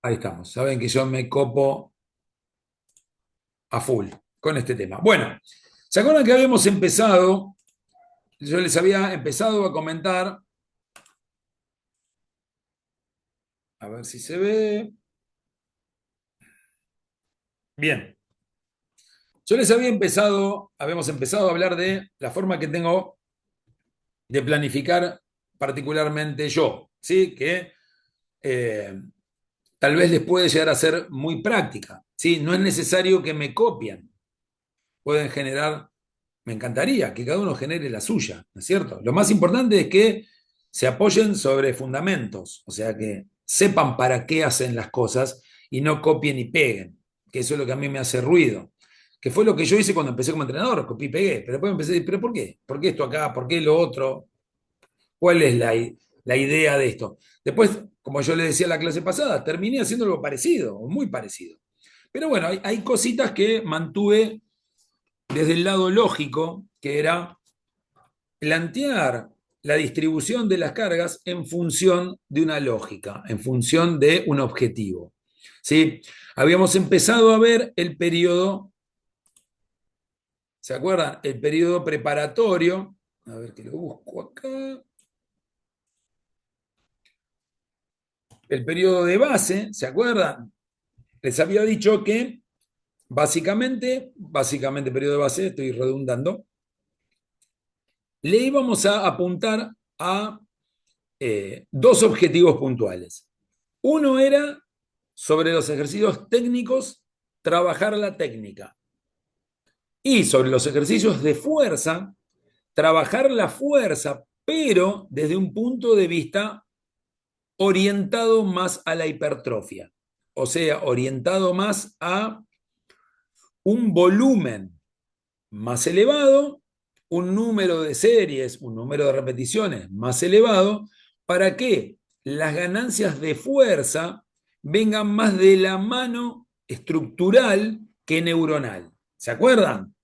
Ahí estamos. Saben que yo me copo a full con este tema. Bueno, ¿se acuerdan que habíamos empezado? Yo les había empezado a comentar, a ver si se ve. Bien, yo les habíamos empezado a hablar de la forma que tengo de planificar particularmente yo, ¿sí? Que eh, tal vez les puede llegar a ser muy práctica, ¿sí? No es necesario que me copien, pueden generar, me encantaría que cada uno genere la suya, ¿no es cierto? Lo más importante es que se apoyen sobre fundamentos, o sea, que sepan para qué hacen las cosas y no copien y peguen, que eso es lo que a mí me hace ruido, que fue lo que yo hice cuando empecé como entrenador, copié y pegué, pero después me empecé a decir, ¿pero por qué? ¿Por qué esto acá? ¿Por qué lo otro? ¿Cuál es la idea de esto? Después, como yo le decía en la clase pasada, terminé haciendo algo parecido, o muy parecido. Pero bueno, hay cositas que mantuve desde el lado lógico, que era plantear la distribución de las cargas en función de una lógica, en función de un objetivo. ¿Sí? Habíamos empezado a ver el periodo, ¿se acuerdan? El periodo preparatorio, a ver que lo busco acá, el periodo de base, ¿se acuerdan? Les había dicho que básicamente periodo de base, estoy redundando, le íbamos a apuntar a dos objetivos puntuales. Uno era sobre los ejercicios técnicos, trabajar la técnica. Y sobre los ejercicios de fuerza, trabajar la fuerza, pero desde un punto de vista orientado más a la hipertrofia. O sea, orientado más a un volumen más elevado, un número de series, un número de repeticiones más elevado, para que las ganancias de fuerza vengan más de la mano estructural que neuronal. ¿Se acuerdan?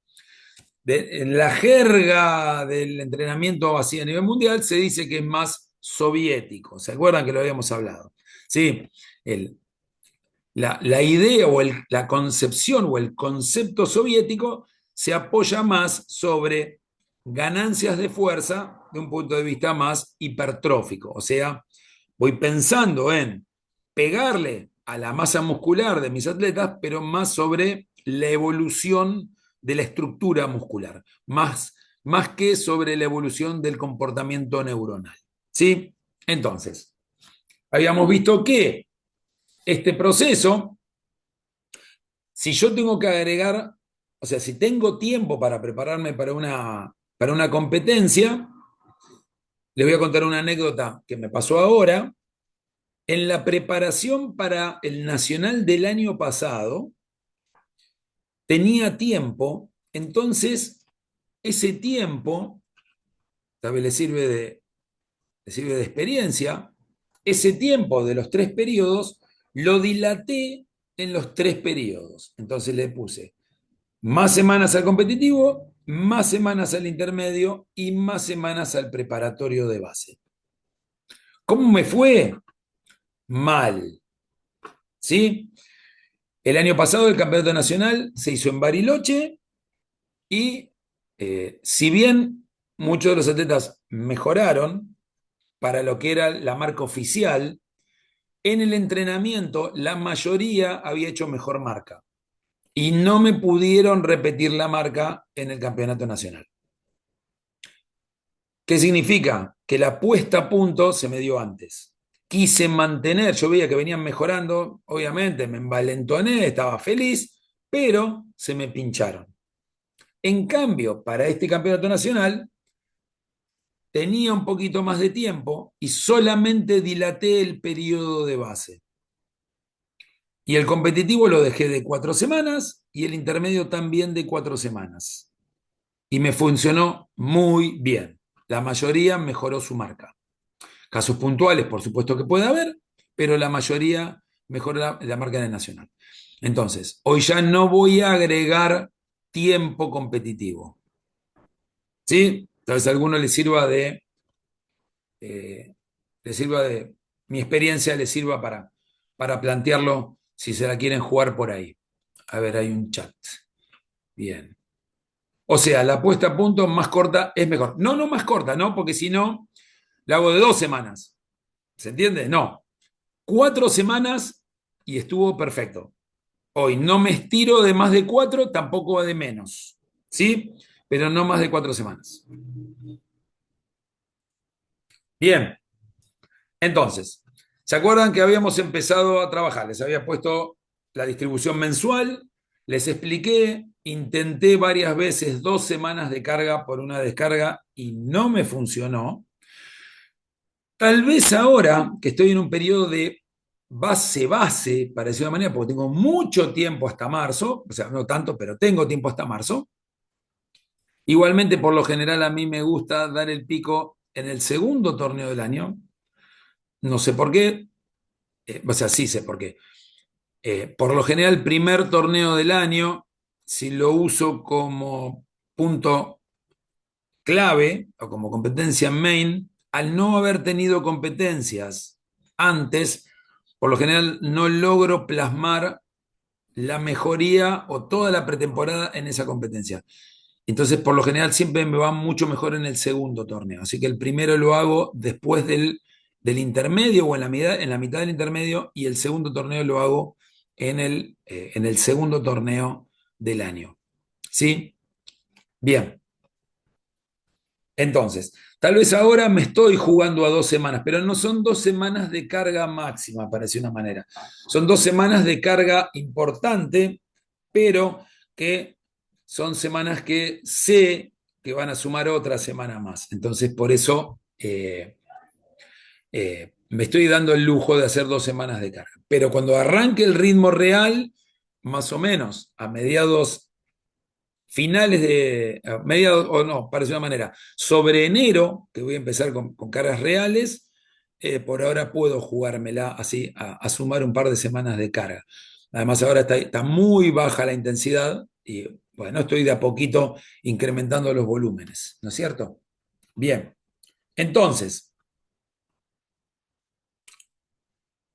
En la jerga del entrenamiento así a nivel mundial se dice que es más soviético. ¿Se acuerdan que lo habíamos hablado? Sí, el, la idea o la concepción o el concepto soviético se apoya más sobre ganancias de fuerza de un punto de vista más hipertrófico. O sea, voy pensando en pegarle a la masa muscular de mis atletas, pero más sobre la evolución de la estructura muscular, más que sobre la evolución del comportamiento neuronal. ¿Sí? Entonces, habíamos visto que este proceso, si yo tengo que agregar, o sea, si tengo tiempo para prepararme para una competencia, les voy a contar una anécdota que me pasó ahora. En la preparación para el Nacional del año pasado, tenía tiempo, entonces ese tiempo, tal vez le sirve de experiencia, ese tiempo de los tres periodos lo dilaté en los tres periodos. Entonces le puse más semanas al competitivo, más semanas al intermedio y más semanas al preparatorio de base. ¿Cómo me fue? Mal. ¿Sí? El año pasado el campeonato nacional se hizo en Bariloche y si bien muchos de los atletas mejoraron para lo que era la marca oficial, en el entrenamiento la mayoría había hecho mejor marca y no me pudieron repetir la marca en el campeonato nacional. ¿Qué significa? Que la puesta a punto se me dio antes. Quise mantener, yo veía que venían mejorando, obviamente me envalentoné, estaba feliz, pero se me pincharon. En cambio, para este campeonato nacional, tenía un poquito más de tiempo y solamente dilaté el periodo de base. Y el competitivo lo dejé de 4 semanas y el intermedio también de 4 semanas. Y me funcionó muy bien. La mayoría mejoró su marca. Casos puntuales, por supuesto que puede haber, pero la mayoría mejora la marca de nacional. Entonces, hoy ya no voy a agregar tiempo competitivo. ¿Sí? Tal vez a alguno eh, le sirva de, mi experiencia le sirva para plantearlo si se la quieren jugar por ahí. A ver, hay un chat. Bien. O sea, la puesta a punto más corta es mejor. No, no más corta, ¿no? Porque si no, la hago de 2 semanas. ¿Se entiende? No. 4 semanas y estuvo perfecto. Hoy no me estiro de más de 4, tampoco de menos. ¿Sí? Pero no más de 4 semanas. Bien. Entonces, ¿se acuerdan que habíamos empezado a trabajar? Les había puesto la distribución mensual, les expliqué, intenté varias veces 2 semanas de carga por una descarga y no me funcionó. Tal vez ahora que estoy en un periodo de base, para decirlo de una manera, porque tengo mucho tiempo hasta marzo, o sea, no tanto, pero tengo tiempo hasta marzo. Igualmente, por lo general, a mí me gusta dar el pico en el segundo torneo del año. No sé por qué, o sea, sí sé por qué. Por lo general, el primer torneo del año, si lo uso como punto clave o como competencia main, al no haber tenido competencias antes, por lo general no logro plasmar la mejoría o toda la pretemporada en esa competencia. Entonces, por lo general, siempre me va mucho mejor en el segundo torneo. Así que el primero lo hago después del intermedio o en la mitad del intermedio y el segundo torneo lo hago en el segundo torneo del año. ¿Sí? Bien. Entonces, tal vez ahora me estoy jugando a 2 semanas, pero no son 2 semanas de carga máxima, para decir una manera. Son 2 semanas de carga importante, pero que son semanas que sé que van a sumar otra semana más. Entonces, por eso me estoy dando el lujo de hacer 2 semanas de carga. Pero cuando arranque el ritmo real, más o menos a mediados finales de, a mediados, o no, para decir una manera, sobre enero, que voy a empezar con cargas reales, por ahora puedo jugármela así, a sumar un par de semanas de carga. Además, ahora está muy baja la intensidad y bueno, estoy de a poquito incrementando los volúmenes, ¿no es cierto? Bien, entonces,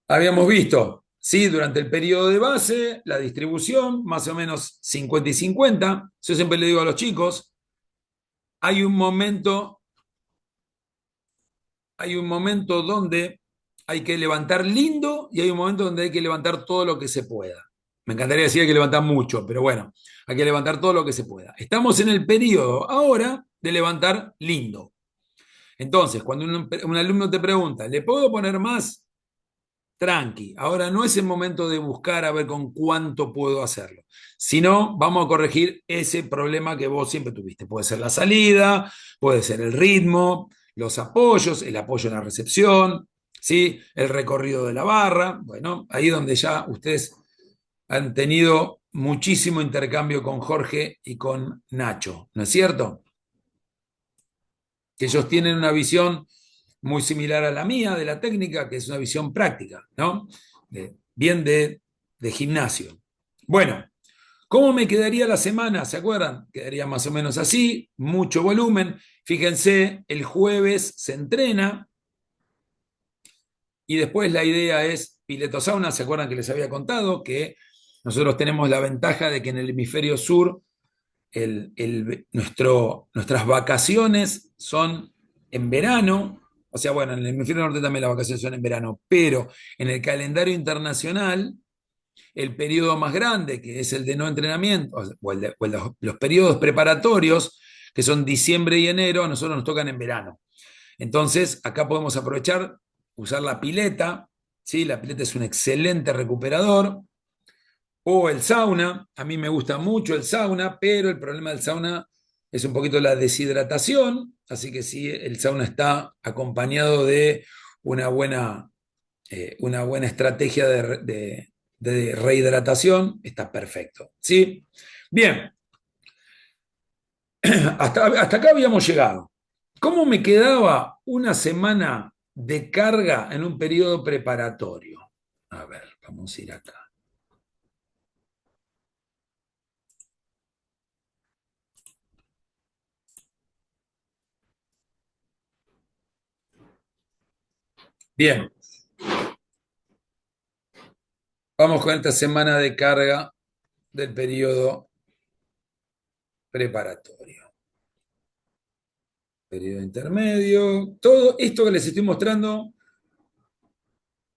habíamos visto, ¿sí? Durante el periodo de base, la distribución, más o menos 50 y 50. Yo siempre le digo a los chicos, hay un momento hay un momento donde hay que levantar lindo y hay un momento donde hay que levantar todo lo que se pueda. Me encantaría decir que hay que levantar mucho, pero bueno, hay que levantar todo lo que se pueda. Estamos en el periodo ahora de levantar lindo. Entonces, cuando un alumno te pregunta, ¿le puedo poner más? Tranqui, ahora no es el momento de buscar a ver con cuánto puedo hacerlo, sino vamos a corregir ese problema que vos siempre tuviste. Puede ser la salida, puede ser el ritmo, los apoyos, el apoyo en la recepción, ¿sí? El recorrido de la barra. Bueno, ahí donde ya ustedes han tenido muchísimo intercambio con Jorge y con Nacho, ¿no es cierto? Que ellos tienen una visión muy similar a la mía de la técnica, que es una visión práctica, ¿no? Bien de gimnasio. Bueno, ¿cómo me quedaría la semana? ¿Se acuerdan? Quedaría más o menos así, mucho volumen. Fíjense, el jueves se entrena y después la idea es pileto sauna. ¿Se acuerdan que les había contado que nosotros tenemos la ventaja de que en el hemisferio sur nuestras vacaciones son en verano, o sea, bueno, en el hemisferio norte también las vacaciones son en verano, pero en el calendario internacional, el periodo más grande, que es el de no entrenamiento, o los periodos preparatorios, que son diciembre y enero, a nosotros nos tocan en verano. Entonces, acá podemos aprovechar, usar la pileta, ¿sí? La pileta es un excelente recuperador, o el sauna, a mí me gusta mucho el sauna, pero el problema del sauna es un poquito la deshidratación, así que si el sauna está acompañado de una buena, una buena estrategia de rehidratación, está perfecto. ¿Sí? Bien, hasta acá habíamos llegado. ¿Cómo me quedaba una semana de carga en un periodo preparatorio? A ver, vamos a ir acá. Bien, Vamos con esta semana de carga del periodo preparatorio. Periodo intermedio. Todo esto que les estoy mostrando,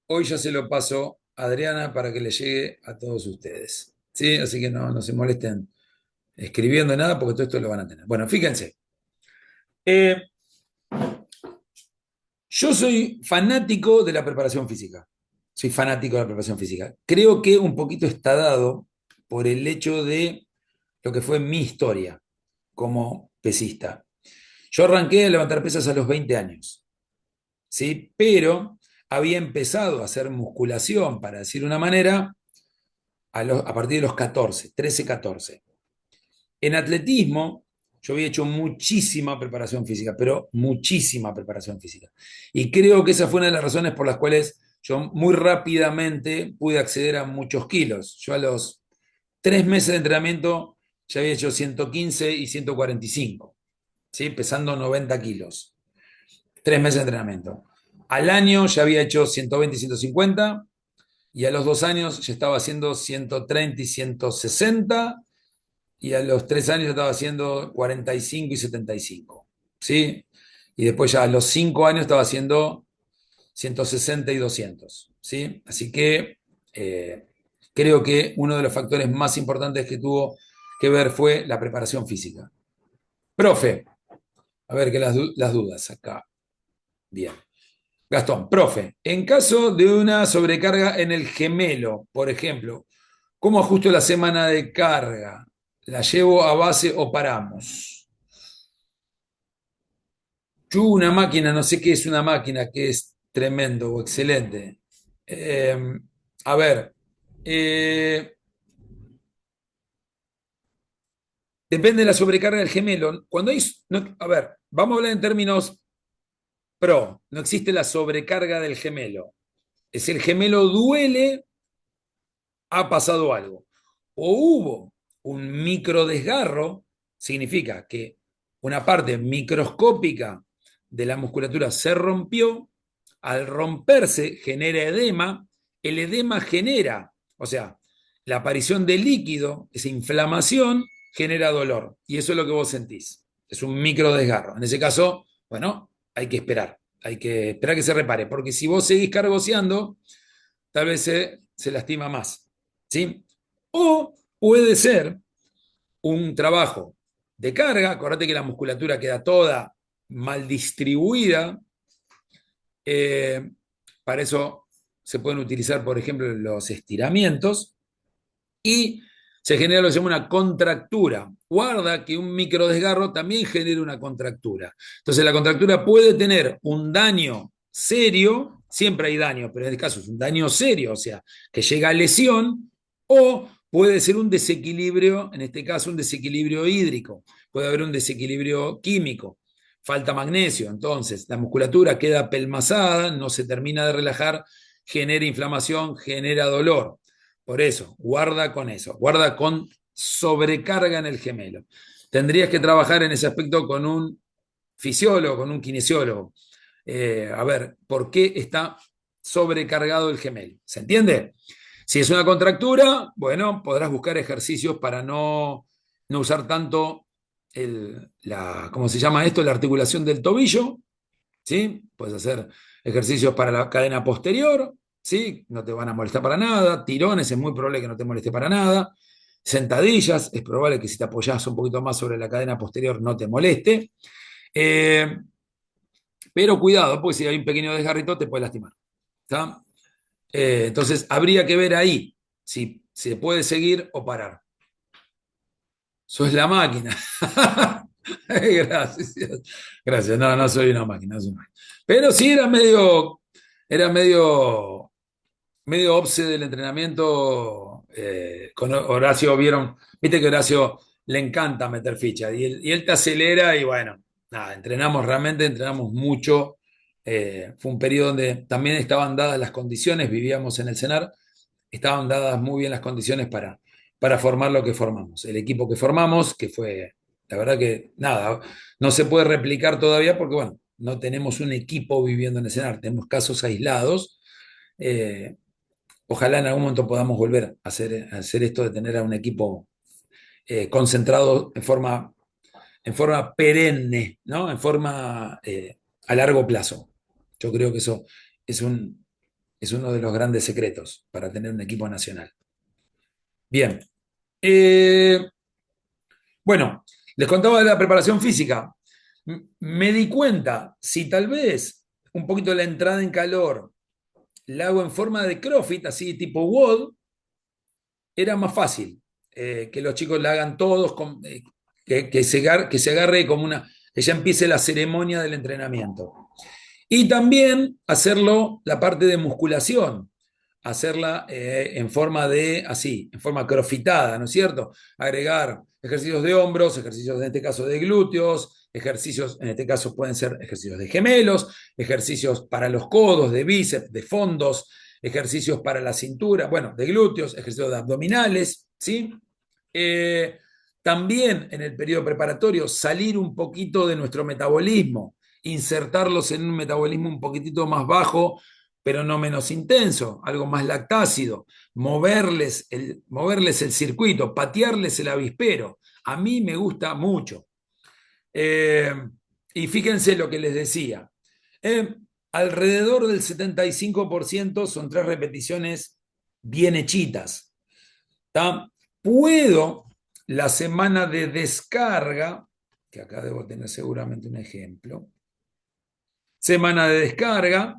hoy ya se lo paso a Adriana para que le llegue a todos ustedes. ¿Sí? Así que no se molesten escribiendo nada porque todo esto lo van a tener. Bueno, fíjense. Eh, yo soy fanático de la preparación física. Soy fanático de la preparación física. Creo que un poquito está dado por el hecho de lo que fue mi historia como pesista. Yo arranqué a levantar pesas a los 20 años, ¿sí? Pero había empezado a hacer musculación, para decir una manera, a partir de los 14, 13, 14. En atletismo, yo había hecho muchísima preparación física, pero muchísima preparación física. Y creo que esa fue una de las razones por las cuales yo muy rápidamente pude acceder a muchos kilos. Yo a los 3 meses de entrenamiento ya había hecho 115 y 145, ¿sí? Pesando 90 kilos. 3 meses de entrenamiento. Al año ya había hecho 120 y 150, y a los 2 años ya estaba haciendo 130 y 160, y a los 3 años ya estaba haciendo 45 y 75, ¿sí? Y después ya a los 5 años estaba haciendo 160 y 200, ¿sí? Así que creo que uno de los factores más importantes que tuvo que ver fue la preparación física. Profe, a ver que las dudas acá. Bien. Gastón, profe, en caso de una sobrecarga en el gemelo, por ejemplo, ¿cómo ajusto la semana de carga? ¿La llevo a base o paramos? Yo una máquina, no sé qué es una máquina, que es tremendo o excelente. Eh, a ver, eh, depende de la sobrecarga del gemelo. Cuando hay, a ver, vamos a hablar en términos pro. No existe la sobrecarga del gemelo. Es el gemelo duele, ha pasado algo. O hubo un microdesgarro, significa que una parte microscópica de la musculatura se rompió, al romperse genera edema, el edema genera, o sea, la aparición de líquido, esa inflamación genera dolor, y eso es lo que vos sentís, es un microdesgarro. En ese caso, bueno, hay que esperar que se repare, porque si vos seguís cargoseando, tal vez se lastima más, ¿sí? O puede ser un trabajo de carga, acordate que la musculatura queda toda mal distribuida, eh, para eso se pueden utilizar, por ejemplo, los estiramientos, y se genera lo que se llama una contractura. Guarda que un microdesgarro también genera una contractura. Entonces la contractura puede tener un daño serio, siempre hay daño, pero en este caso es un daño serio, o sea, que llega a lesión, o puede ser un desequilibrio, en este caso un desequilibrio hídrico, puede haber un desequilibrio químico, falta magnesio, entonces la musculatura queda pelmazada, no se termina de relajar, genera inflamación, genera dolor. Por eso, guarda con sobrecarga en el gemelo. Tendrías que trabajar en ese aspecto con un fisiólogo, con un kinesiólogo. A ver, ¿por qué está sobrecargado el gemelo? ¿Se entiende? Si es una contractura, bueno, podrás buscar ejercicios para no usar tanto ¿cómo se llama esto? La articulación del tobillo, ¿sí? Puedes hacer ejercicios para la cadena posterior, ¿sí? No te van a molestar para nada. Tirones es muy probable que no te moleste para nada. Sentadillas, es probable que si te apoyas un poquito más sobre la cadena posterior no te moleste. Eh, pero cuidado, porque si hay un pequeño desgarrito te puede lastimar. ¿Está? Entonces habría que ver ahí si se puede seguir o parar. Sos la máquina. Gracias. Gracias. No, no soy una máquina, no soy una máquina. Pero sí era medio obse del entrenamiento. Con Horacio vieron, viste que Horacio le encanta meter ficha y él te acelera y bueno, nada, entrenamos mucho. Fue un periodo donde también estaban dadas las condiciones, vivíamos en el CENAR, estaban dadas muy bien las condiciones para formar lo que formamos. El equipo que formamos, que fue, la verdad que nada, no se puede replicar todavía porque, bueno, no tenemos un equipo viviendo en el CENAR, tenemos casos aislados. Eh, Ojalá en algún momento podamos volver a hacer esto de tener a un equipo concentrado en forma perenne, ¿no? En forma a largo plazo. Yo creo que eso es es uno de los grandes secretos para tener un equipo nacional. Bien. Eh, bueno, les contaba de la preparación física. Me di cuenta, si tal vez un poquito la entrada en calor la hago en forma de CrossFit, así tipo WOD, era más fácil que los chicos la hagan todos, que se agarre como que ya empiece la ceremonia del entrenamiento. Y también hacerlo la parte de musculación, hacerla en forma así, en forma crofitada, ¿no es cierto? Agregar ejercicios de hombros, ejercicios en este caso de glúteos, ejercicios, en este caso pueden ser ejercicios de gemelos, ejercicios para los codos, de bíceps, de fondos, ejercicios para la cintura, bueno, de glúteos, ejercicios de abdominales, ¿sí? Eh, También en el periodo preparatorio salir un poquito de nuestro metabolismo, insertarlos en un metabolismo un poquitito más bajo, pero no menos intenso, algo más lactácido, moverles el circuito, patearles el avispero. A mí me gusta mucho. Eh, y fíjense lo que les decía. Eh, Alrededor del 75% son 3 repeticiones bien hechitas. ¿Tá? Puedo la semana de descarga, que acá debo tener seguramente un ejemplo, semana de descarga,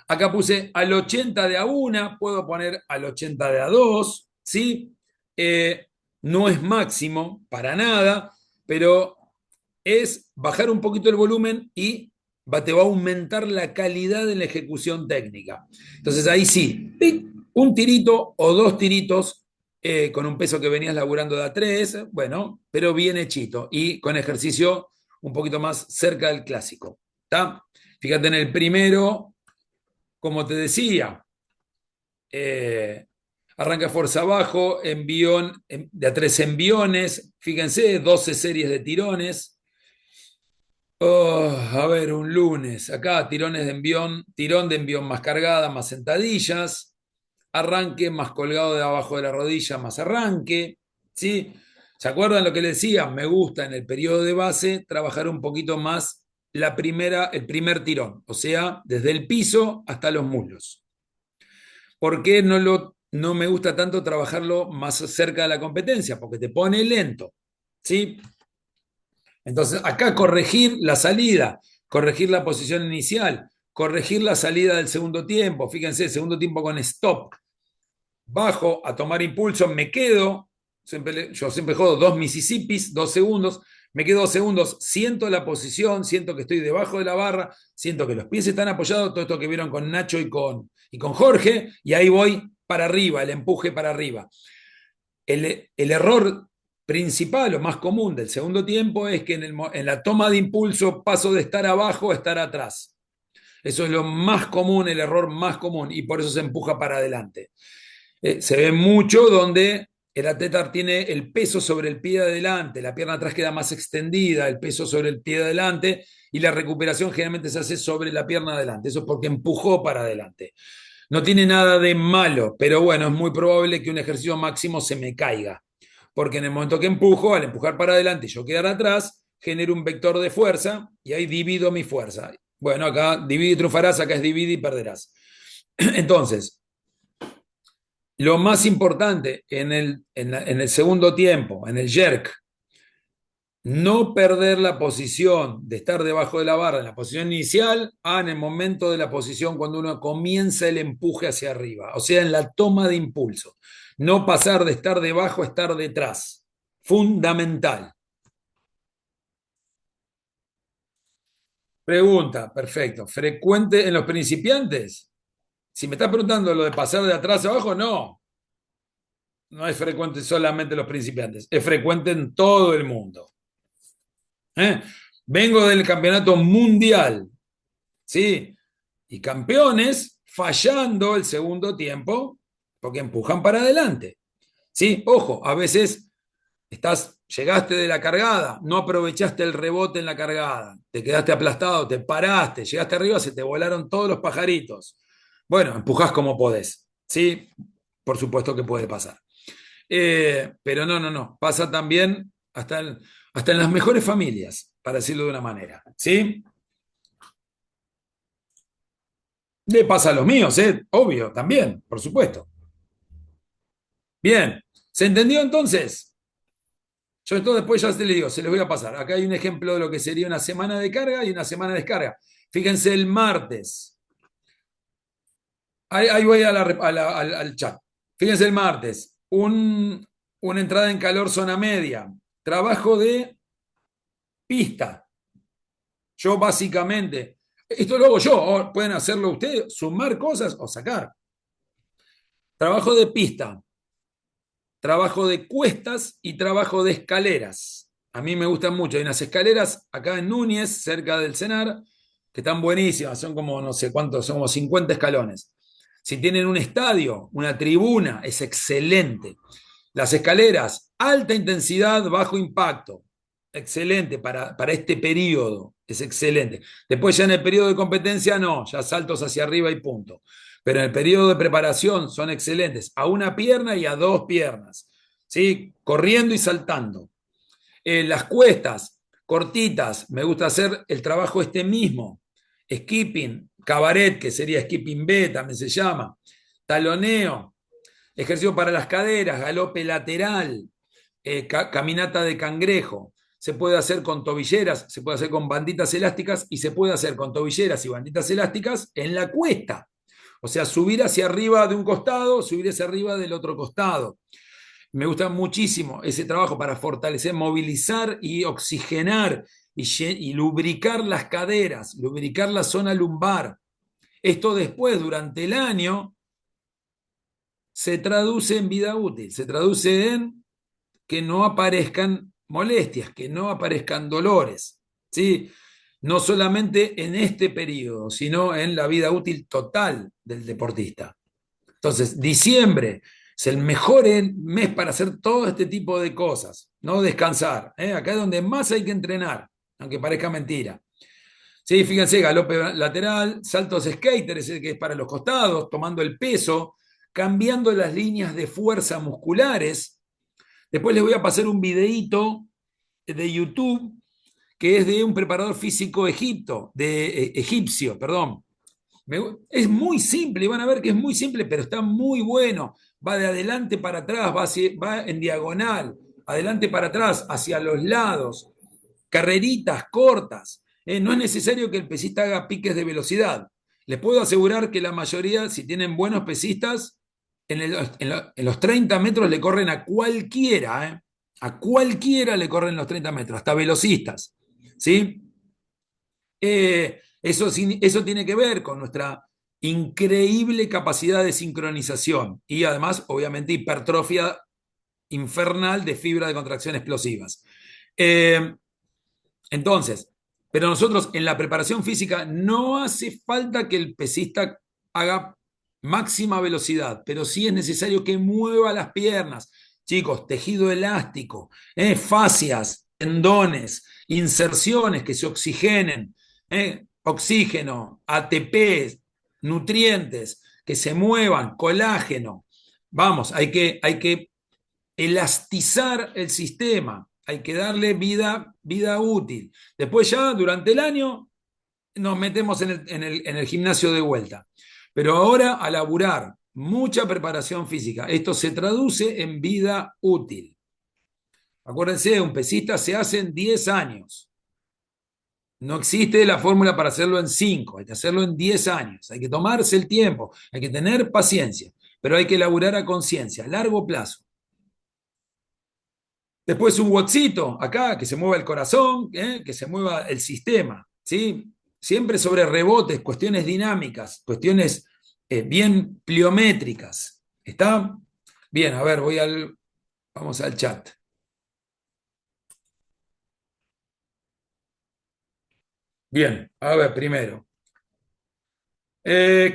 acá puse al 80 de a una, puedo poner al 80 de a dos, ¿sí? No es máximo para nada, pero es bajar un poquito el volumen y te va a aumentar la calidad de la ejecución técnica. Entonces ahí sí, un tirito o dos tiritos con un peso que venías laburando de a tres, bueno, pero bien hechito y con ejercicio un poquito más cerca del clásico. ¿Está? Fíjate en el primero, como te decía, eh, arranca fuerza abajo, de a tres enviones, fíjense, 12 series de tirones. Oh, a ver, un lunes, acá tirones de envión, tirón de envión más cargada, más sentadillas, arranque más colgado de abajo de la rodilla, más arranque, ¿sí? ¿Se acuerdan lo que les decía? Me gusta en el periodo de base trabajar un poquito más el primer tirón, o sea, desde el piso hasta los muslos. ¿Por qué no me gusta tanto trabajarlo más cerca de la competencia? Porque te pone lento, ¿sí? Entonces, acá corregir la salida, corregir la posición inicial, corregir la salida del segundo tiempo. Fíjense, segundo tiempo con stop. Bajo a tomar impulso, me quedo. Yo siempre juego 2 Mississippis, 2 segundos. Me quedo 2 segundos, siento la posición, siento que estoy debajo de la barra, siento que los pies están apoyados, todo esto que vieron con Nacho y con Jorge, y ahí voy para arriba, el empuje para arriba. El error principal o más común del segundo tiempo es que en la toma de impulso paso de estar abajo a estar atrás. Eso es lo más común, el error más común, y por eso se empuja para adelante. Se ve mucho donde el atleta tiene el peso sobre el pie de adelante, la pierna atrás queda más extendida, el peso sobre el pie de adelante, y la recuperación generalmente se hace sobre la pierna de adelante. Eso es porque empujó para adelante. No tiene nada de malo, pero bueno, es muy probable que un ejercicio máximo se me caiga, porque en el momento que empujo, al empujar para adelante y yo quedar atrás, genero un vector de fuerza y ahí divido mi fuerza. Bueno, acá divide y triunfarás, acá es divide y perderás. Entonces, lo más importante en el segundo tiempo, en el jerk, no perder la posición de estar debajo de la barra en la posición inicial en el momento de la posición cuando uno comienza el empuje hacia arriba, o sea, en la toma de impulso. No pasar de estar debajo a estar detrás. Fundamental. Pregunta, perfecto. ¿Frecuente en los principiantes? Si me estás preguntando lo de pasar de atrás a abajo, no. No es frecuente solamente en los principiantes, es frecuente en todo el mundo. ¿Eh? Vengo del campeonato mundial, ¿sí? Y campeones fallando el segundo tiempo porque empujan para adelante. ¿Sí? Ojo, a veces llegaste de la cargada, no aprovechaste el rebote en la cargada, te quedaste aplastado, te paraste, llegaste arriba, se te volaron todos los pajaritos. Bueno, empujás como podés, ¿sí? Por supuesto que puede pasar. Pero no, no, no. Pasa también hasta en las mejores familias, para decirlo de una manera, ¿sí? Le pasa a los míos, ¿eh? Obvio, también, por supuesto. Bien, ¿se entendió entonces? Yo esto después ya te le digo, se les voy a pasar. Acá hay un ejemplo de lo que sería una semana de carga y una semana de descarga. Fíjense el martes. Ahí voy al chat. Fíjense el martes. Una entrada en calor zona media. Trabajo de pista. Yo básicamente, esto lo hago yo, o pueden hacerlo ustedes, sumar cosas o sacar. Trabajo de pista, trabajo de cuestas y trabajo de escaleras. A mí me gustan mucho. Hay unas escaleras acá en Núñez, cerca del Cenar, que están buenísimas. Son como no sé cuántos, son como 50 escalones. Si tienen un estadio, una tribuna, es excelente. Las escaleras, alta intensidad, bajo impacto. Excelente para este periodo. Es excelente. Después ya en el periodo de competencia no, ya saltos hacia arriba y punto. Pero en el periodo de preparación son excelentes. A una pierna y a dos piernas. ¿Sí? Corriendo y saltando. Las cuestas cortitas, me gusta hacer el trabajo este mismo. Skipping, cabaret, que sería skipping B, también se llama. Taloneo, ejercicio para las caderas, galope lateral, caminata de cangrejo. Se puede hacer con tobilleras, se puede hacer con banditas elásticas y se puede hacer con tobilleras y banditas elásticas en la cuesta. O sea, subir hacia arriba de un costado, subir hacia arriba del otro costado. Me gusta muchísimo ese trabajo para fortalecer, movilizar y oxigenar y lubricar las caderas, lubricar la zona lumbar. Esto después, durante el año, se traduce en vida útil, se traduce en que no aparezcan molestias, que no aparezcan dolores, ¿sí? No solamente en este periodo, sino en la vida útil total del deportista. Entonces, diciembre es el mejor mes para hacer todo este tipo de cosas, no descansar. ¿Eh? Acá es donde más hay que entrenar, aunque parezca mentira. Sí, fíjense, galope lateral, saltos skater, ese que es para los costados, tomando el peso, cambiando las líneas de fuerza musculares. Después les voy a pasar un videíto de YouTube que es de un preparador físico egipcio, perdón. Es muy simple, van a ver que es muy simple, pero está muy bueno. Va de adelante para atrás, va en diagonal, adelante para atrás, hacia los lados, carreritas cortas. No es necesario que el pesista haga piques de velocidad. Les puedo asegurar que la mayoría, si tienen buenos pesistas, en los 30 metros le corren a cualquiera, ¿eh? A cualquiera le corren los 30 metros, hasta velocistas. ¿Sí? Eso tiene que ver con nuestra increíble capacidad de sincronización y además, obviamente, hipertrofia infernal de fibra de contracción explosivas. Eh, entonces, pero nosotros en la preparación física no hace falta que el pesista haga máxima velocidad, pero sí es necesario que mueva las piernas. Chicos, tejido elástico, fascias, tendones, inserciones que se oxigenen, oxígeno, ATP, nutrientes, que se muevan, colágeno. Vamos, hay que elastizar el sistema, hay que darle vida útil. Después ya durante el año nos metemos en el gimnasio de vuelta. Pero ahora a laburar mucha preparación física. Esto se traduce en vida útil. Acuérdense, un pesista se hace en 10 años. No existe la fórmula para hacerlo en 5, hay que hacerlo en 10 años. Hay que tomarse el tiempo, hay que tener paciencia, pero hay que laburar a conciencia, a largo plazo. Después un WODcito, acá, que se mueva el corazón, que se mueva el sistema, ¿sí? Siempre sobre rebotes, cuestiones dinámicas, cuestiones bien pliométricas. ¿Está? Bien, a ver, vamos al chat. Bien, a ver, primero.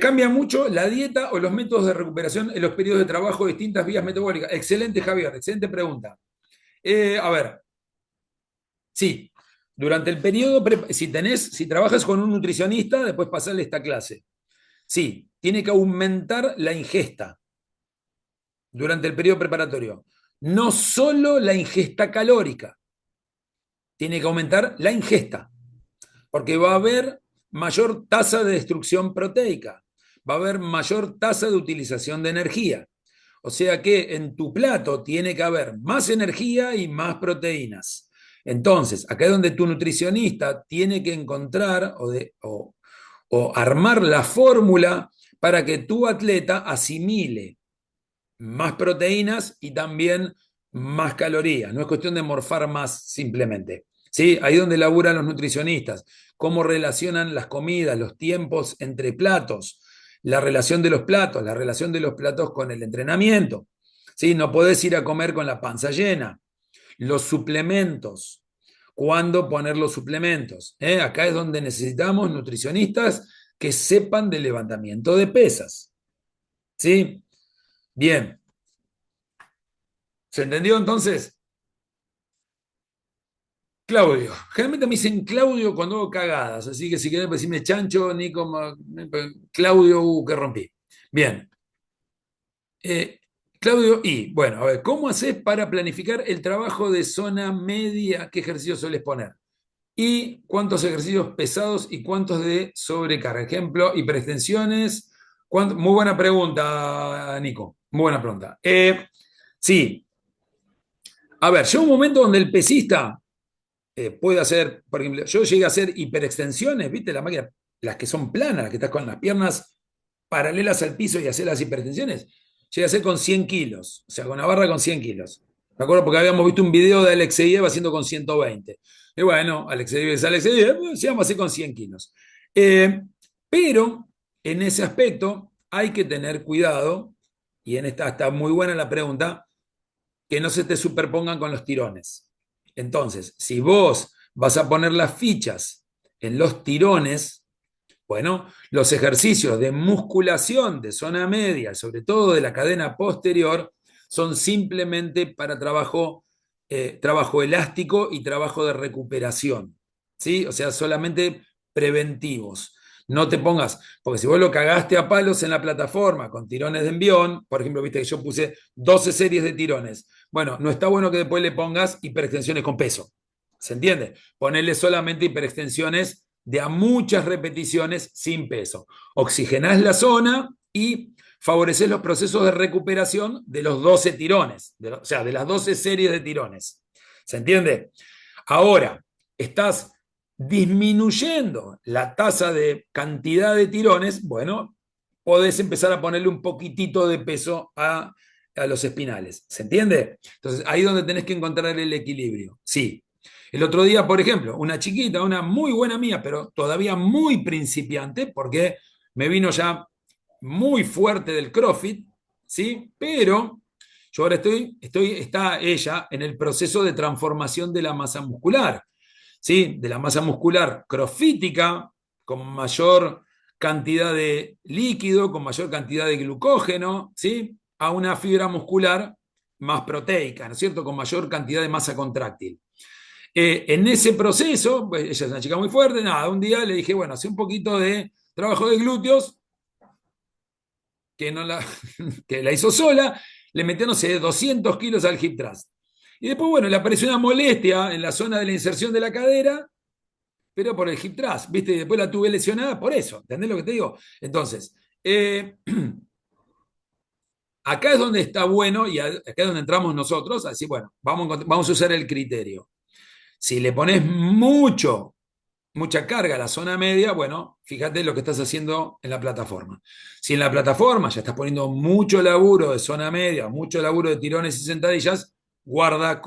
¿Cambia mucho la dieta o los métodos de recuperación en los periodos de trabajo de distintas vías metabólicas? Excelente, Javier, excelente pregunta. A ver, sí, durante el periodo, si trabajas con un nutricionista, después pasarle esta clase. Sí, tiene que aumentar la ingesta durante el periodo preparatorio. No solo la ingesta calórica, tiene que aumentar la ingesta, porque va a haber mayor tasa de destrucción proteica, va a haber mayor tasa de utilización de energía. O sea que en tu plato tiene que haber más energía y más proteínas. Entonces, acá es donde tu nutricionista tiene que encontrar o armar la fórmula para que tu atleta asimile más proteínas y también más calorías. No es cuestión de morfar más simplemente. ¿Sí? Ahí es donde laburan los nutricionistas, cómo relacionan las comidas, los tiempos entre platos, la relación de los platos, la relación de los platos con el entrenamiento. ¿Sí? No podés ir a comer con la panza llena. Los suplementos, cuándo poner los suplementos. Acá es donde necesitamos nutricionistas que sepan de levantamiento de pesas. ¿Sí? Bien, ¿se entendió entonces? Claudio. Generalmente me dicen Claudio cuando hago cagadas, así que si querés decirme Chancho, Nico, Claudio, que rompí. Bien. Eh, Claudio, y bueno, a ver, ¿cómo haces para planificar el trabajo de zona media? ¿Qué ejercicios sueles poner? ¿Y cuántos ejercicios pesados y cuántos de sobrecarga? Ejemplo, hiperextensiones. Muy buena pregunta, Nico. Muy buena pregunta. Sí, a ver, llega un momento donde el pesista puede hacer, por ejemplo, yo llegué a hacer hiperextensiones, ¿viste? La máquina, las que son planas, las que estás con las piernas paralelas al piso y hacer las hiperextensiones. Llegué a hacer con 100 kilos, o sea, con una barra con 100 kilos. Me acuerdo porque habíamos visto un video de Alexeyev haciendo con 120. Y bueno, Alexeyev es Alexeyev, sí, vamos a hacer con 100 kilos. Pero en ese aspecto hay que tener cuidado, y en esta está muy buena la pregunta, que no se te superpongan con los tirones. Entonces, si vos vas a poner las fichas en los tirones, bueno, los ejercicios de musculación de zona media, sobre todo de la cadena posterior, son simplemente para trabajo elástico y trabajo de recuperación. ¿Sí? O sea, solamente preventivos. No te pongas, porque si vos lo cagaste a palos en la plataforma con tirones de envión, por ejemplo, viste que yo puse 12 series de tirones. Bueno, no está bueno que después le pongas hiperextensiones con peso. ¿Se entiende? Ponerle solamente hiperextensiones de a muchas repeticiones sin peso. Oxigenás la zona y favoreces los procesos de recuperación de los 12 tirones, o sea, de las 12 series de tirones. ¿Se entiende? Ahora, estás disminuyendo la tasa de cantidad de tirones, bueno, podés empezar a ponerle un poquitito de peso a los espinales. ¿Se entiende? Entonces, ahí es donde tenés que encontrar el equilibrio. Sí. El otro día, por ejemplo, una chiquita, una muy buena mía, pero todavía muy principiante, porque me vino ya muy fuerte del CrossFit, ¿sí? Pero yo ahora está ella en el proceso de transformación de la masa muscular, ¿sí? De la masa muscular crossfítica, con mayor cantidad de líquido, con mayor cantidad de glucógeno, ¿sí? A una fibra muscular más proteica, ¿no es cierto? Con mayor cantidad de masa contráctil. En ese proceso, pues ella es una chica muy fuerte, nada, un día le dije, bueno, hace un poquito de trabajo de glúteos, que, no la, que la hizo sola, le metió, no sé, 200 kilos al hip thrust. Y después, bueno, le apareció una molestia en la zona de la inserción de la cadera, pero por el hip thrust, ¿viste? Y después la tuve lesionada por eso, ¿entendés lo que te digo? Entonces, acá es donde está bueno y acá es donde entramos nosotros, así, bueno, vamos a usar el criterio. Si le pones mucha carga a la zona media, bueno, fíjate lo que estás haciendo en la plataforma. Si en la plataforma ya estás poniendo mucho laburo de zona media, mucho laburo de tirones y sentadillas, guarda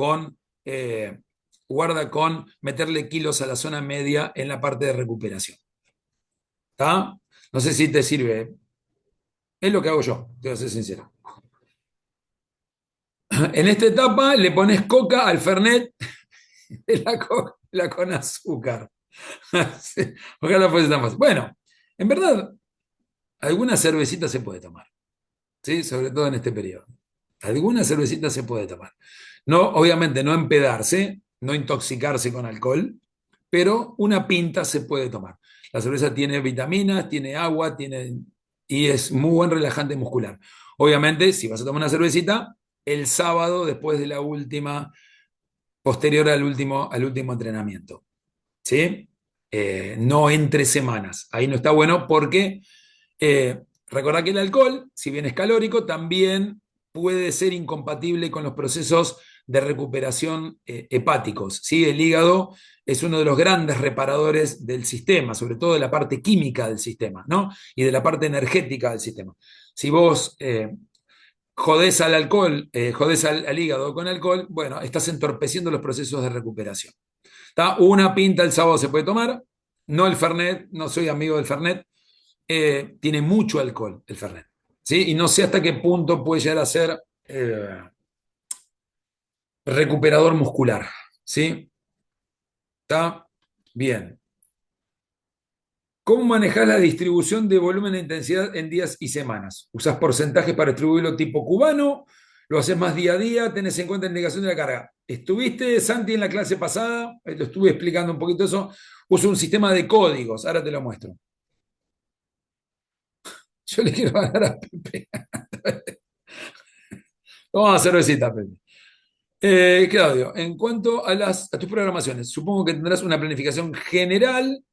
eh, guarda con meterle kilos a la zona media en la parte de recuperación. ¿Está? No sé si te sirve. Es lo que hago yo, te voy a ser sincero. En esta etapa le pones coca al Fernet, la coca con azúcar. Sí, ojalá fuese tan fácil. Bueno, en verdad, alguna cervecita se puede tomar, ¿sí? Sobre todo en este periodo. Alguna cervecita se puede tomar. No, obviamente no empedarse, no intoxicarse con alcohol, pero una pinta se puede tomar. La cerveza tiene vitaminas, tiene agua, tiene y es muy buen relajante muscular. Obviamente, si vas a tomar una cervecita, el sábado después de la última, posterior al último entrenamiento. ¿Sí? No entre semanas. Ahí no está bueno porque recordá que el alcohol, si bien es calórico, también puede ser incompatible con los procesos de recuperación hepáticos. ¿Sí? El hígado es uno de los grandes reparadores del sistema, sobre todo de la parte química del sistema, ¿no? Y de la parte energética del sistema. Si vos jodés al alcohol, jodés al hígado con alcohol, bueno, estás entorpeciendo los procesos de recuperación. ¿Está? Una pinta el sábado se puede tomar, no el Fernet, no soy amigo del Fernet, tiene mucho alcohol el Fernet, ¿sí? Y no sé hasta qué punto puede llegar a ser recuperador muscular, ¿sí? ¿Está? Bien. ¿Cómo manejas la distribución de volumen e intensidad en días y semanas? ¿Usás porcentajes para distribuirlo tipo cubano? ¿Lo haces más día a día? ¿Tenés en cuenta la indicación de la carga? ¿Estuviste, Santi, en la clase pasada? Lo estuve explicando un poquito eso. Uso un sistema de códigos, ahora te lo muestro. Yo le quiero ganar a Pepe. Vamos a cervecita, Pepe. Claudio, en cuanto a tus programaciones, supongo que tendrás una planificación general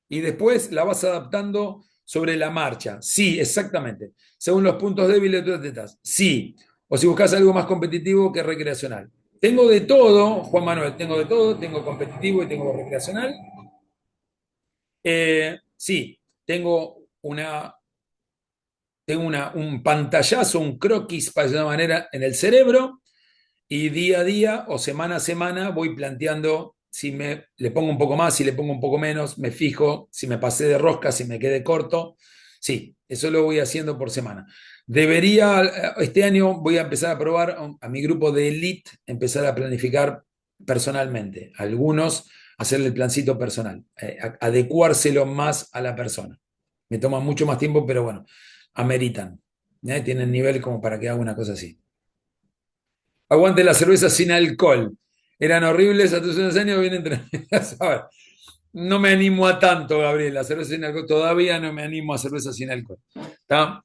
y después la vas adaptando sobre la marcha. Sí, exactamente. Según los puntos débiles de tus atletas. Sí. O si buscas algo más competitivo que recreacional. Tengo de todo, Juan Manuel, tengo de todo. Tengo competitivo y tengo recreacional. Sí, un pantallazo, un croquis, para decirlo de una manera, en el cerebro y día a día o semana a semana voy planteando si le pongo un poco más, si le pongo un poco menos, me fijo si me pasé de rosca, si me quedé corto. Sí, eso lo voy haciendo por semana. Este año voy a empezar a probar a mi grupo de elite, empezar a planificar personalmente. Algunos hacerle el plancito personal, adecuárselo más a la persona. Me toma mucho más tiempo, pero bueno, ameritan. Tienen nivel como para que haga una cosa así. Aguante la cerveza sin alcohol. Eran horribles hace unos años, vienen tremendas. A ver, no me animo a tanto, Gabriel. La cerveza sin alcohol, todavía no me animo a cerveza sin alcohol. ¿Está?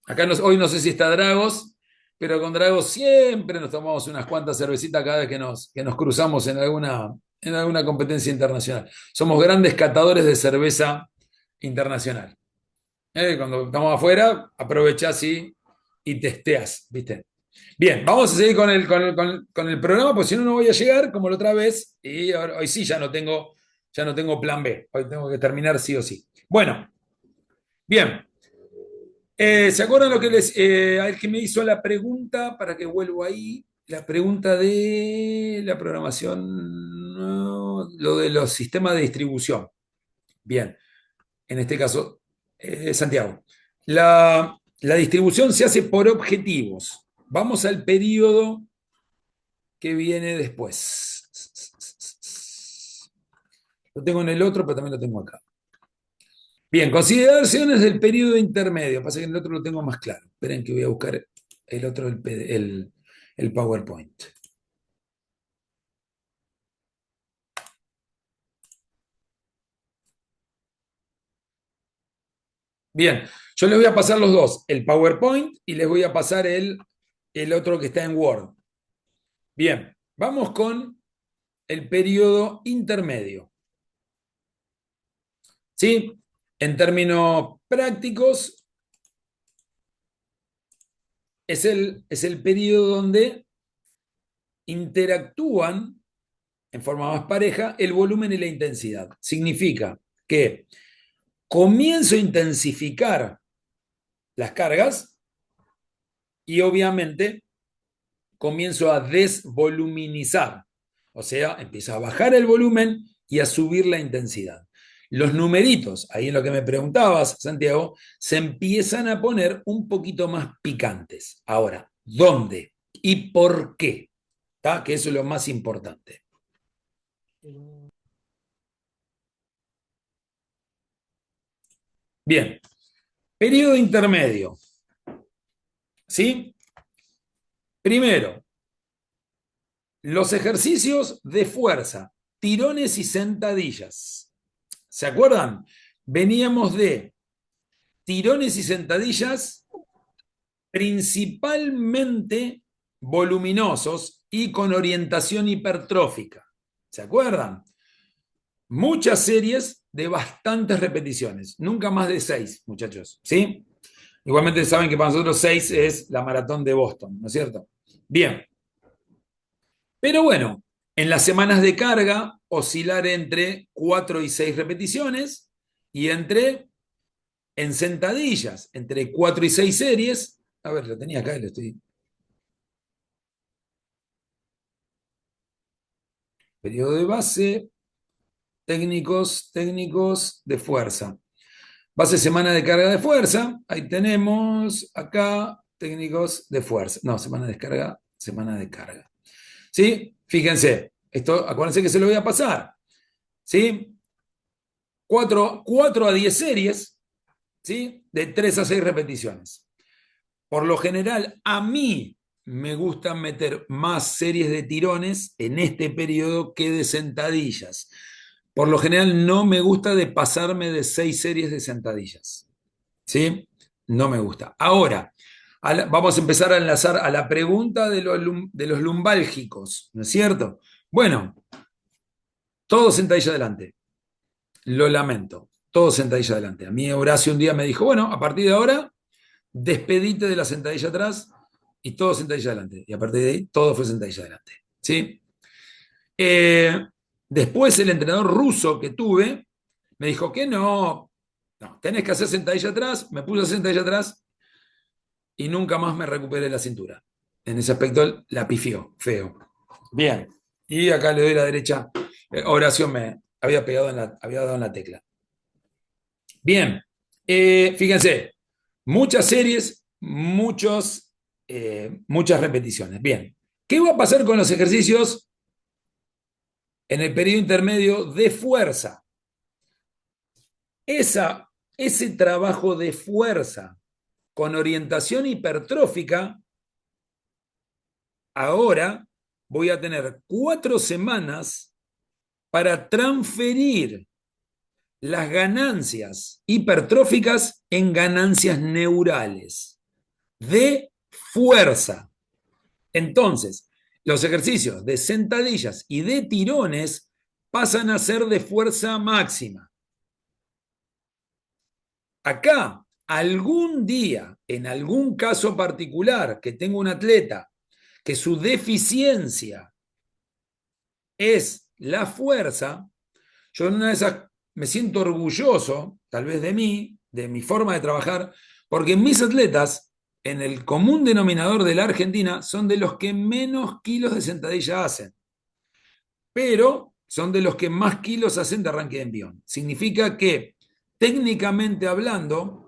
Acá hoy no sé si está Dragos, pero con Dragos siempre nos tomamos unas cuantas cervecitas cada vez que nos cruzamos en alguna competencia internacional. Somos grandes catadores de cerveza internacional. Cuando estamos afuera, aprovechás y testeas, ¿viste? Bien, vamos a seguir con el programa, pues si no, no voy a llegar como la otra vez. Y hoy sí ya no tengo plan B. Hoy tengo que terminar sí o sí. Bueno, bien. ¿Se acuerdan lo que al que me hizo la pregunta, para que vuelvo ahí? La pregunta de la programación, no, lo de los sistemas de distribución. Bien, en este caso, Santiago. La distribución se hace por objetivos. Vamos al periodo que viene después. Lo tengo en el otro, pero también lo tengo acá. Bien, consideraciones del periodo intermedio. Pasa que en el otro lo tengo más claro. Esperen que voy a buscar el otro, el PowerPoint. Bien, yo les voy a pasar los dos, el PowerPoint y les voy a pasar el otro que está en Word. Bien, vamos con el periodo intermedio. ¿Sí? En términos prácticos, es el periodo donde interactúan en forma más pareja el volumen y la intensidad. Significa que comienzo a intensificar las cargas y obviamente comienzo a desvoluminizar. O sea, empiezo a bajar el volumen y a subir la intensidad. Los numeritos, ahí en lo que me preguntabas, Santiago, se empiezan a poner un poquito más picantes. Ahora, ¿dónde y por qué? ¿Tá? Que eso es lo más importante. Bien, periodo intermedio. ¿Sí? Primero, los ejercicios de fuerza, tirones y sentadillas. ¿Se acuerdan? Veníamos de tirones y sentadillas principalmente voluminosos y con orientación hipertrófica. ¿Se acuerdan? Muchas series de bastantes repeticiones, nunca más de 6, muchachos, ¿sí? Igualmente saben que para nosotros 6 es la maratón de Boston, ¿no es cierto? Bien, pero bueno, en las semanas de carga oscilar entre 4 y 6 repeticiones y en sentadillas, entre 4 y 6 series. A ver, lo tenía acá y lo estoy. Periodo de base, técnicos de fuerza. Base semana de carga de fuerza. Ahí tenemos acá técnicos de fuerza. No, semana de descarga, semana de carga. ¿Sí? Fíjense, esto, acuérdense que se lo voy a pasar. ¿Sí? 4 a 10 series, ¿sí? De 3 a 6 repeticiones. Por lo general, a mí me gusta meter más series de tirones en este periodo que de sentadillas. Por lo general, no me gusta de pasarme de 6 series de sentadillas. ¿Sí? No me gusta. Ahora, vamos a empezar a enlazar a la pregunta de los lumbálgicos, ¿no es cierto? Bueno, todo sentadilla adelante. Lo lamento, todo sentadilla adelante. A mí Horacio un día me dijo, bueno, a partir de ahora, despedite de la sentadilla atrás y todo sentadilla adelante. Y a partir de ahí, todo fue sentadilla adelante. ¿Sí? Eh, Después el entrenador ruso que tuve me dijo que no, tenés que hacer sentadilla atrás, me puse a hacer sentadilla atrás y nunca más me recuperé la cintura. En ese aspecto la pifió, feo. Bien. Y acá le doy la derecha. Horacio me había dado en la tecla. Bien. Fíjense, muchas series, muchas repeticiones. Bien. ¿Qué va a pasar con los ejercicios en el periodo intermedio de fuerza? Ese trabajo de fuerza con orientación hipertrófica, ahora voy a tener 4 semanas para transferir las ganancias hipertróficas en ganancias neurales de fuerza. Entonces, los ejercicios de sentadillas y de tirones pasan a ser de fuerza máxima. Acá, algún día, en algún caso particular, que tengo un atleta que su deficiencia es la fuerza, yo en una de esas me siento orgulloso, tal vez de mí, de mi forma de trabajar, porque mis atletas, en el común denominador de la Argentina, son de los que menos kilos de sentadilla hacen, pero son de los que más kilos hacen de arranque de envión. Significa que, técnicamente hablando,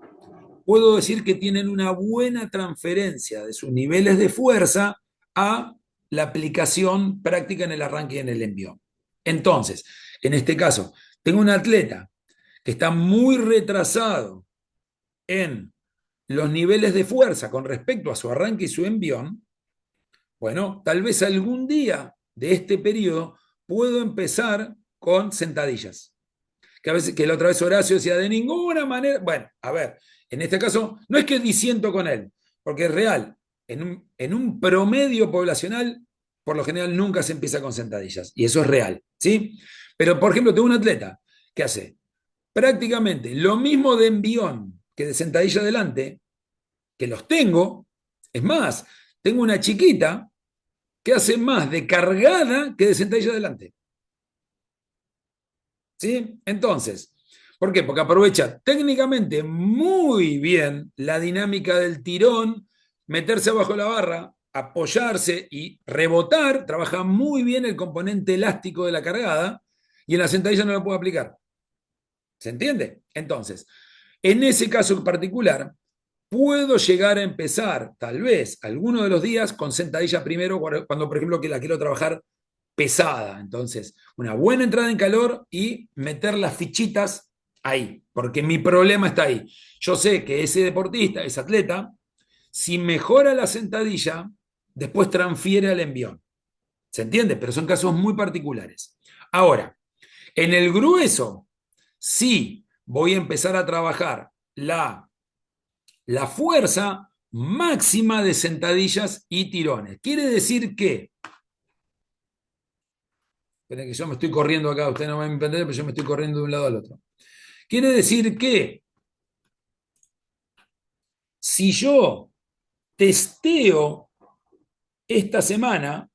puedo decir que tienen una buena transferencia de sus niveles de fuerza a la aplicación práctica en el arranque y en el envión. Entonces, en este caso, tengo un atleta que está muy retrasado en los niveles de fuerza con respecto a su arranque y su envión. Bueno, tal vez algún día de este periodo puedo empezar con sentadillas. Que a veces, que la otra vez Horacio decía, de ninguna manera. Bueno, a ver, en este caso, no es que disiento con él, porque es real. En un promedio poblacional, por lo general, nunca se empieza con sentadillas. Y eso es real, ¿sí? Pero, por ejemplo, tengo un atleta que hace prácticamente lo mismo de envión que de sentadilla adelante, que los tengo. Es más, tengo una chiquita que hace más de cargada que de sentadilla adelante. ¿Sí? Entonces, ¿por qué? Porque aprovecha técnicamente muy bien la dinámica del tirón, meterse abajo la barra, apoyarse y rebotar, trabaja muy bien el componente elástico de la cargada y en la sentadilla no lo puede aplicar. ¿Se entiende? Entonces, en ese caso particular, puedo llegar a empezar, tal vez, alguno de los días con sentadilla primero, cuando, por ejemplo, que la quiero trabajar pesada. Entonces, una buena entrada en calor y meter las fichitas ahí, porque mi problema está ahí. Yo sé que ese deportista, ese atleta, si mejora la sentadilla, después transfiere al envión. ¿Se entiende? Pero son casos muy particulares. Ahora, en el grueso, sí voy a empezar a trabajar la la fuerza máxima de sentadillas y tirones. Quiere decir que, esperen que yo me estoy corriendo acá, ustedes no van a entender, pero yo me estoy corriendo de un lado al otro. Quiere decir que si yo testeo esta semana,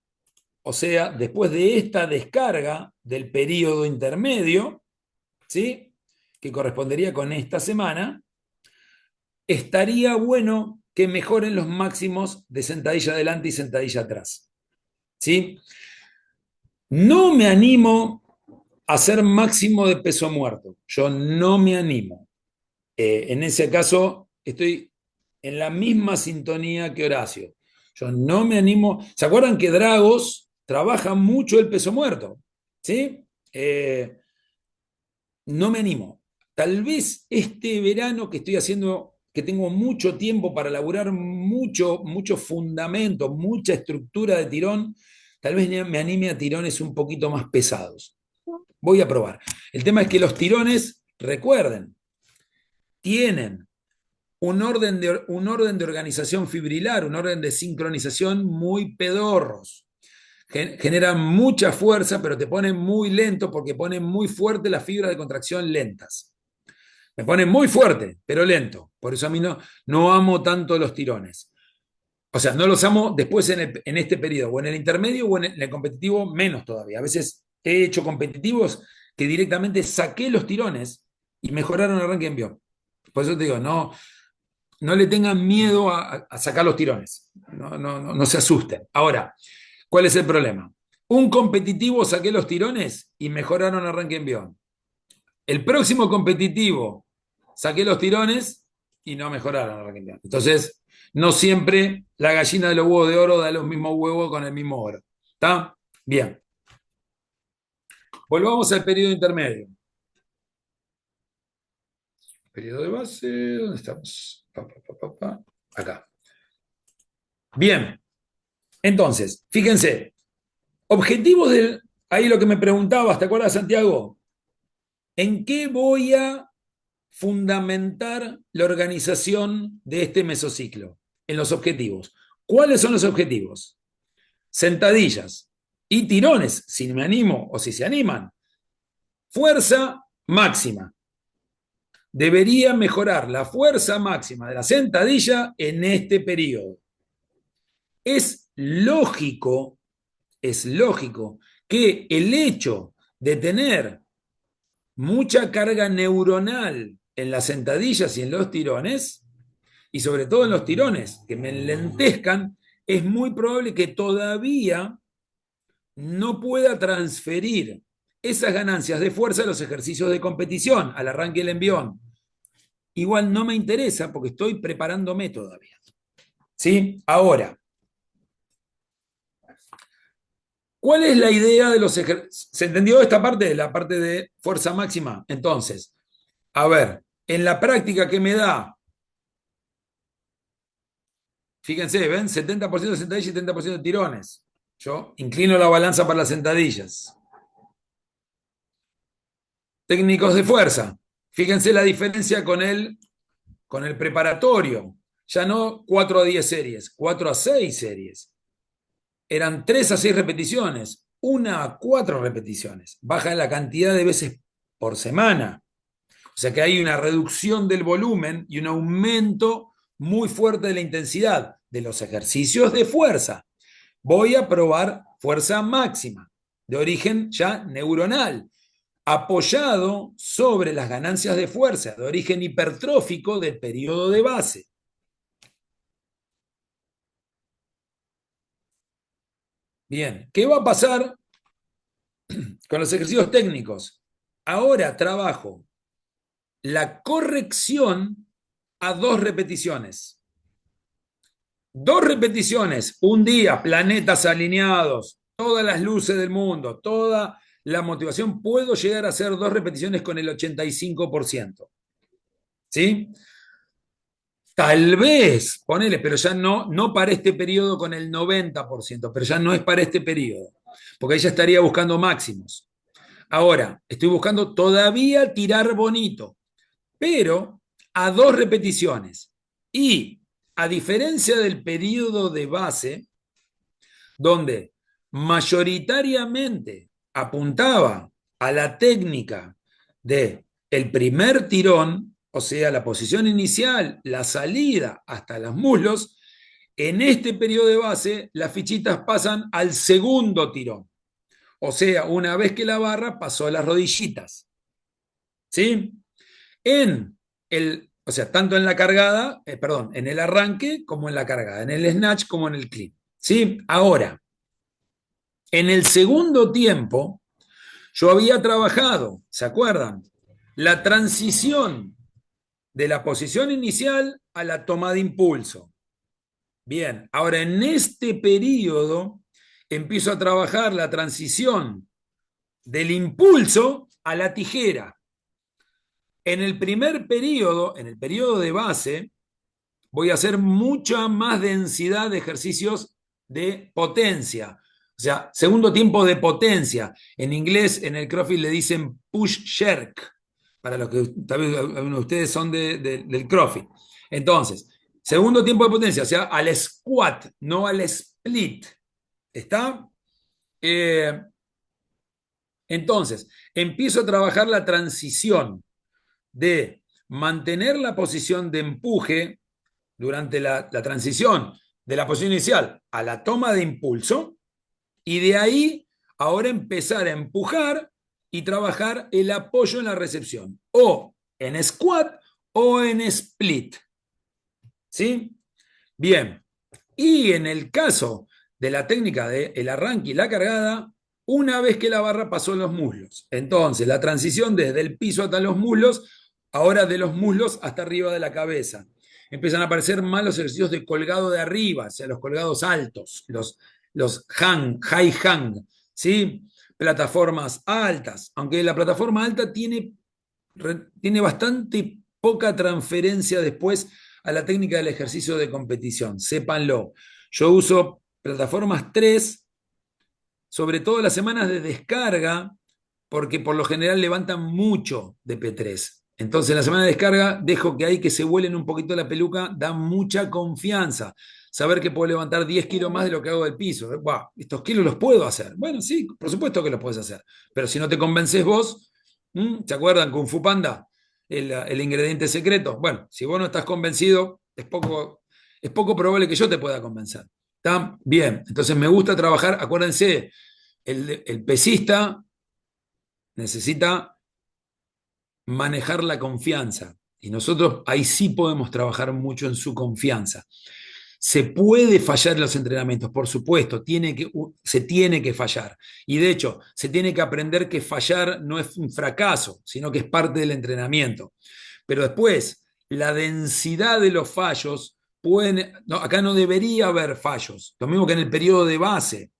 o sea, después de esta descarga del periodo intermedio, ¿sí?, que correspondería con esta semana, estaría bueno que mejoren los máximos de sentadilla adelante y sentadilla atrás. ¿Sí? No me animo a hacer máximo de peso muerto. Yo no me animo. En ese caso, estoy en la misma sintonía que Horacio. Yo no me animo. ¿Se acuerdan que Dragos trabaja mucho el peso muerto? ¿Sí? No me animo. Tal vez este verano que estoy haciendo, que tengo mucho tiempo para elaborar mucho fundamento, mucha estructura de tirón, tal vez me anime a tirones un poquito más pesados. Voy a probar. El tema es que los tirones, recuerden, tienen un orden de organización fibrilar, un orden de sincronización muy pedorros. Generan mucha fuerza, pero te ponen muy lento porque ponen muy fuerte las fibras de contracción lentas. Me ponen muy fuerte, pero lento. Por eso a mí no amo tanto los tirones. O sea, no los amo después en este periodo, o en el intermedio o en el competitivo, menos todavía. A veces he hecho competitivos que directamente saqué los tirones y mejoraron el arranque de envión. Por eso te digo, no le tengan miedo a sacar los tirones. No se asusten. Ahora, ¿cuál es el problema? Un competitivo saqué los tirones y mejoraron el arranque de envión. El próximo competitivo saqué los tirones y no mejoraron el arranque de envión. Entonces, no siempre la gallina de los huevos de oro da los mismos huevos con el mismo oro. ¿Está? Bien. Volvamos al periodo intermedio. Periodo de base, ¿dónde estamos? Acá. Bien. Entonces, fíjense, objetivos del. Ahí lo que me preguntaba, ¿te acuerdas, Santiago? ¿En qué voy a fundamentar la organización de este mesociclo? En los objetivos. ¿Cuáles son los objetivos? Sentadillas y tirones, si me animo o si se animan. Fuerza máxima. Debería mejorar la fuerza máxima de la sentadilla en este periodo. Es lógico que el hecho de tener mucha carga neuronal en las sentadillas y en los tirones, y sobre todo en los tirones, que me enlentezcan, es muy probable que todavía no pueda transferir esas ganancias de fuerza a los ejercicios de competición, al arranque del envión. Igual no me interesa porque estoy preparándome todavía. ¿Sí? Ahora, ¿cuál es la idea de los ejercicios? ¿Se entendió esta parte? La parte de fuerza máxima. Entonces, a ver, en la práctica que me da, fíjense, ¿ven? 70% de sentadillas y 70% de tirones. Yo inclino la balanza para las sentadillas. Técnicos de fuerza. Fíjense la diferencia con el preparatorio. Ya no 4 a 10 series, 4 a 6 series. Eran 3 a 6 repeticiones, 1 a 4 repeticiones. Baja la cantidad de veces por semana. O sea que hay una reducción del volumen y un aumento muy fuerte de la intensidad de los ejercicios de fuerza. Voy a probar fuerza máxima, de origen ya neuronal, apoyado sobre las ganancias de fuerza de origen hipertrófico del periodo de base. Bien, ¿qué va a pasar con los ejercicios técnicos? Ahora trabajo la corrección a 2 repeticiones. 2 repeticiones, un día, planetas alineados, todas las luces del mundo, toda la motivación, puedo llegar a hacer 2 repeticiones con el 85%. ¿Sí? Tal vez, ponele, pero ya no para este periodo con el 90%, pero ya no es para este periodo, porque ahí ya estaría buscando máximos. Ahora, estoy buscando todavía tirar bonito, pero a 2 repeticiones. Y a diferencia del periodo de base, donde mayoritariamente apuntaba a la técnica de el primer tirón, o sea, la posición inicial, la salida hasta los muslos, en este periodo de base las fichitas pasan al segundo tirón. O sea, una vez que la barra pasó a las rodillitas. ¿Sí? O sea, tanto en la cargada, perdón, en el arranque como en la cargada, en el snatch como en el clean. ¿Sí? Ahora, en el segundo tiempo, yo había trabajado, ¿se acuerdan? La transición de la posición inicial a la toma de impulso. Bien, ahora en este periodo empiezo a trabajar la transición del impulso a la tijera. En el primer periodo, en el periodo de base, voy a hacer mucha más densidad de ejercicios de potencia. O sea, segundo tiempo de potencia. En inglés, en el CrossFit le dicen push jerk, para los que tal vez algunos de ustedes son del CrossFit. Entonces, segundo tiempo de potencia, o sea, al squat, no al split. ¿Está? Eh, entonces, empiezo a trabajar la transición de mantener la posición de empuje durante la transición de la posición inicial a la toma de impulso y de ahí ahora empezar a empujar y trabajar el apoyo en la recepción o en squat o en split. ¿Sí? Bien. Y en el caso de la técnica del arranque y la cargada, una vez que la barra pasó en los muslos. Entonces, la transición desde el piso hasta los muslos, ahora de los muslos hasta arriba de la cabeza. Empiezan a aparecer más los ejercicios de colgado de arriba, o sea, los colgados altos, los high hang, ¿sí? Plataformas altas, aunque la plataforma alta tiene bastante poca transferencia después a la técnica del ejercicio de competición, sépanlo. Yo uso plataformas 3, sobre todo las semanas de descarga, porque por lo general levantan mucho de P3. Entonces, en la semana de descarga dejo que ahí que se vuelen un poquito la peluca, da mucha confianza. Saber que puedo levantar 10 kilos más de lo que hago del piso. Wow, estos kilos los puedo hacer. Bueno, sí, por supuesto que los puedes hacer. Pero si no te convences vos, ¿se acuerdan? Kung Fu Panda, el ingrediente secreto. Bueno, si vos no estás convencido, es poco probable que yo te pueda convencer. ¿Está? Bien, entonces me gusta trabajar, acuérdense, el pesista necesita manejar la confianza. Y nosotros ahí sí podemos trabajar mucho en su confianza. Se puede fallar en los entrenamientos, por supuesto, se tiene que fallar. Y de hecho, se tiene que aprender que fallar no es un fracaso, sino que es parte del entrenamiento. Pero después, la densidad de los fallos, acá no debería haber fallos. Lo mismo que en el periodo de base.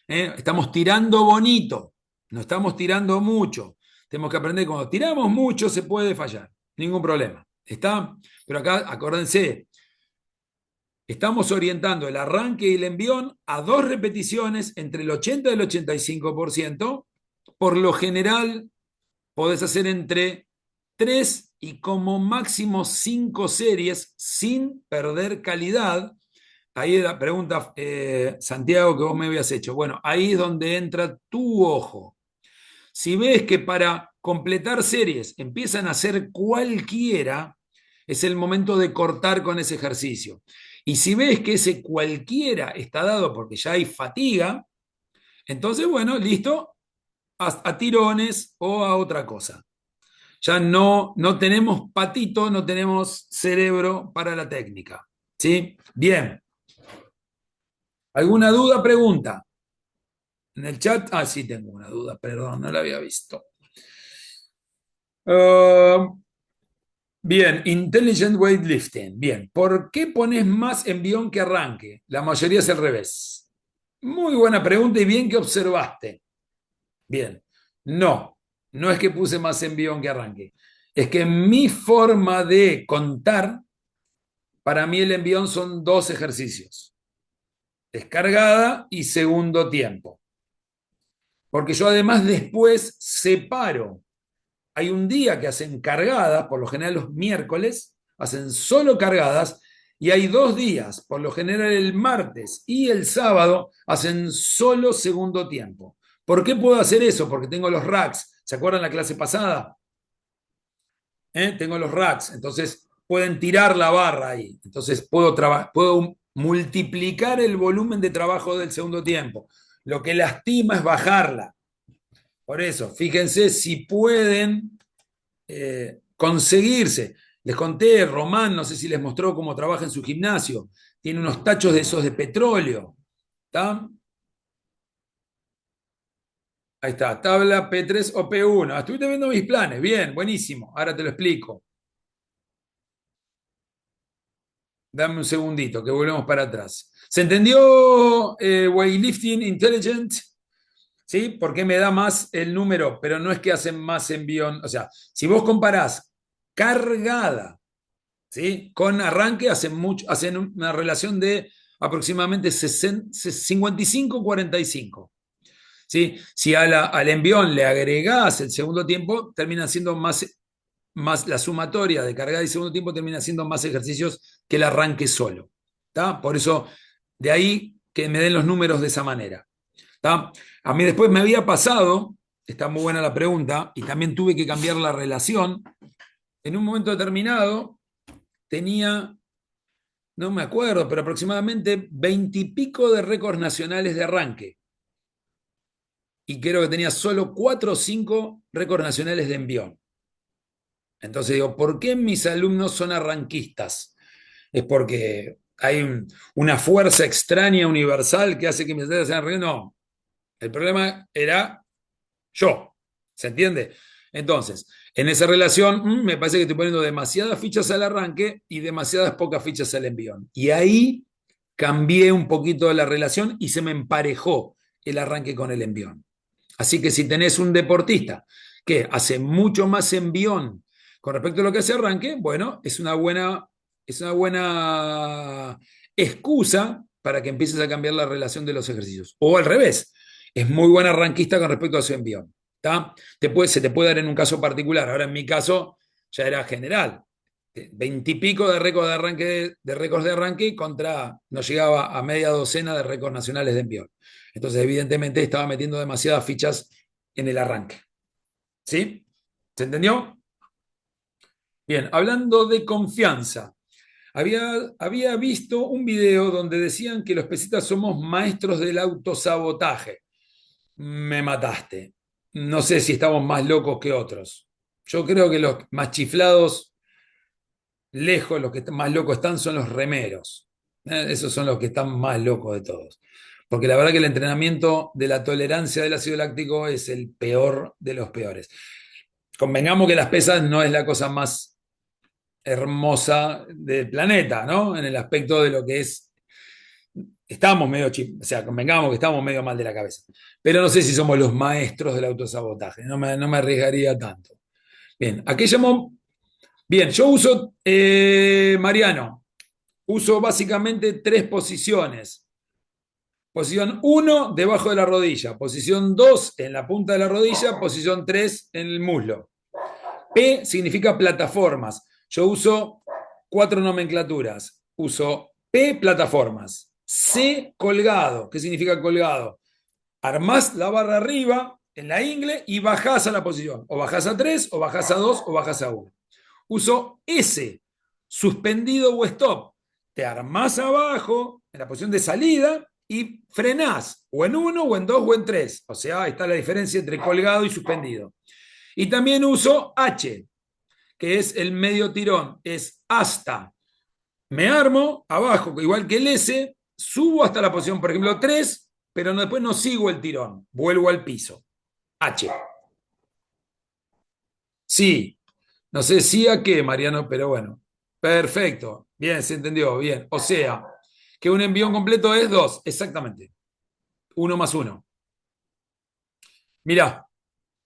Estamos tirando bonito, no estamos tirando mucho. Tenemos que aprender que cuando tiramos mucho se puede fallar, ningún problema. ¿Está? Pero acá, acuérdense, estamos orientando el arranque y el envión a 2 repeticiones entre el 80 y el 85%. Por lo general, podés hacer entre 3 y como máximo 5 series sin perder calidad. Ahí la pregunta, Santiago, que vos me habías hecho. Bueno, ahí es donde entra tu ojo. Si ves que para completar series empiezan a hacer cualquiera, es el momento de cortar con ese ejercicio. Y si ves que ese cualquiera está dado porque ya hay fatiga, entonces, bueno, listo, a tirones o a otra cosa. Ya no tenemos patito, no tenemos cerebro para la técnica. ¿Sí? Bien. ¿Alguna duda? Pregunta. En el chat, sí tengo una duda, perdón, no la había visto. Bien, Intelligent Weightlifting. Bien, ¿por qué pones más envión que arranque? La mayoría es al revés. Muy buena pregunta y bien que observaste. Bien, no es que puse más envión que arranque. Es que mi forma de contar, para mí el envión son 2 ejercicios. Descargada y segundo tiempo. Porque yo además después separo. Hay un día que hacen cargadas, por lo general los miércoles, hacen solo cargadas, y hay 2 días, por lo general el martes y el sábado, hacen solo segundo tiempo. ¿Por qué puedo hacer eso? Porque tengo los racks. ¿Se acuerdan la clase pasada? Tengo los racks, entonces pueden tirar la barra ahí. Entonces puedo multiplicar el volumen de trabajo del segundo tiempo. Lo que lastima es bajarla. Por eso, fíjense si pueden conseguirse. Les conté, Román, no sé si les mostró cómo trabaja en su gimnasio. Tiene unos tachos de esos de petróleo. ¿Está? Ahí está, tabla P3 o P1. Estuviste viendo mis planes. Bien, buenísimo. Ahora te lo explico. Dame un segundito, que volvemos para atrás. ¿Se entendió Weightlifting Intelligent? ¿Sí? Porque me da más el número, pero no es que hacen más envión. O sea, si vos comparás cargada, ¿sí? Con arranque, hacen una relación de aproximadamente 55-45. ¿Sí? Si al envión le agregás el segundo tiempo, termina siendo más la sumatoria de cargada y segundo tiempo termina siendo más ejercicios que el arranque solo. ¿Tá? Por eso, de ahí que me den los números de esa manera. ¿Tá? A mí después me había pasado, está muy buena la pregunta, y también tuve que cambiar la relación. En un momento determinado tenía, no me acuerdo, pero aproximadamente 20 y pico de récords nacionales de arranque. Y creo que tenía solo 4 o 5 récords nacionales de envión. Entonces digo, ¿por qué mis alumnos son arranquistas? Es porque hay una fuerza extraña universal que hace que mis atletas sean arranquistas. No, el problema era yo, ¿se entiende? Entonces, en esa relación me parece que estoy poniendo demasiadas fichas al arranque y demasiadas pocas fichas al envión. Y ahí cambié un poquito la relación y se me emparejó el arranque con el envión. Así que si tenés un deportista que hace mucho más envión con respecto a lo que hace arranque, bueno, es una buena excusa para que empieces a cambiar la relación de los ejercicios. O al revés, es muy buen arranquista con respecto a su envión. Se te puede dar en un caso particular. Ahora en mi caso ya era general. 20 y pico de récords de arranque contra no llegaba a media docena de récords nacionales de envión. Entonces, evidentemente, estaba metiendo demasiadas fichas en el arranque. ¿Sí? ¿Se entendió? Bien, hablando de confianza, había visto un video donde decían que los pesistas somos maestros del autosabotaje. Me mataste. No sé si estamos más locos que otros. Yo creo que los más chiflados, lejos, los que más locos están son los remeros. Esos son los que están más locos de todos. Porque la verdad que el entrenamiento de la tolerancia del ácido láctico es el peor de los peores. Convengamos que las pesas no es la cosa más hermosa del planeta, ¿no? En el aspecto de lo que es, estamos medio, o sea, convengamos que estamos medio mal de la cabeza. Pero no sé si somos los maestros del autosabotaje, no me arriesgaría tanto. Bien, aquí llamó, bien, yo uso, Mariano, uso básicamente 3 posiciones. Posición 1, debajo de la rodilla. Posición 2, en la punta de la rodilla. Posición 3, en el muslo. P significa plataformas. Yo uso 4 nomenclaturas. Uso P, plataformas. C, colgado. ¿Qué significa colgado? Armás la barra arriba, en la ingle, y bajás a la posición. O bajás a 3, o bajás a 2, o bajás a 1. Uso S, suspendido o stop. Te armás abajo, en la posición de salida, y frenás, o en 1, o en 2, o en 3. O sea, ahí está la diferencia entre colgado y suspendido. Y también uso H, que es el medio tirón, es hasta. Me armo abajo, igual que el S, subo hasta la posición, por ejemplo, 3, pero después no sigo el tirón, vuelvo al piso. H. Sí, no sé si a qué, Mariano, pero bueno. Perfecto. Bien, se entendió. Bien. O sea, que un envión completo es 2, exactamente. 1 más 1. Mirá,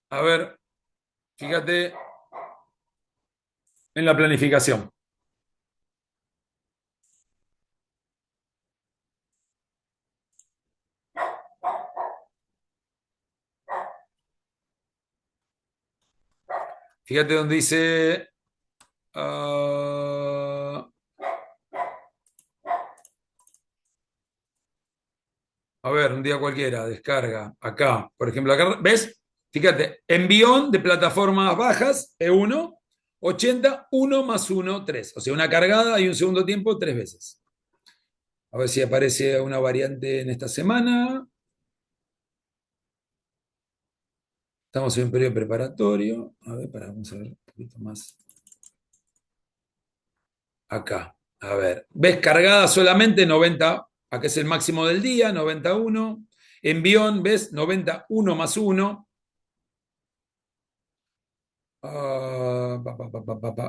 a ver, fíjate en la planificación. Fíjate donde dice A ver, un día cualquiera, descarga, acá, por ejemplo, acá, ¿ves? Fíjate, envión de plataformas bajas, E1, 80, 1 más 1, 3. O sea, una cargada y un segundo tiempo 3 veces. A ver si aparece una variante en esta semana. Estamos en un periodo preparatorio. A ver, vamos a ver un poquito más. Acá. A ver. ¿Ves? Cargada solamente 90. Acá es el máximo del día, 91. Envión, ¿ves? 91 más 1.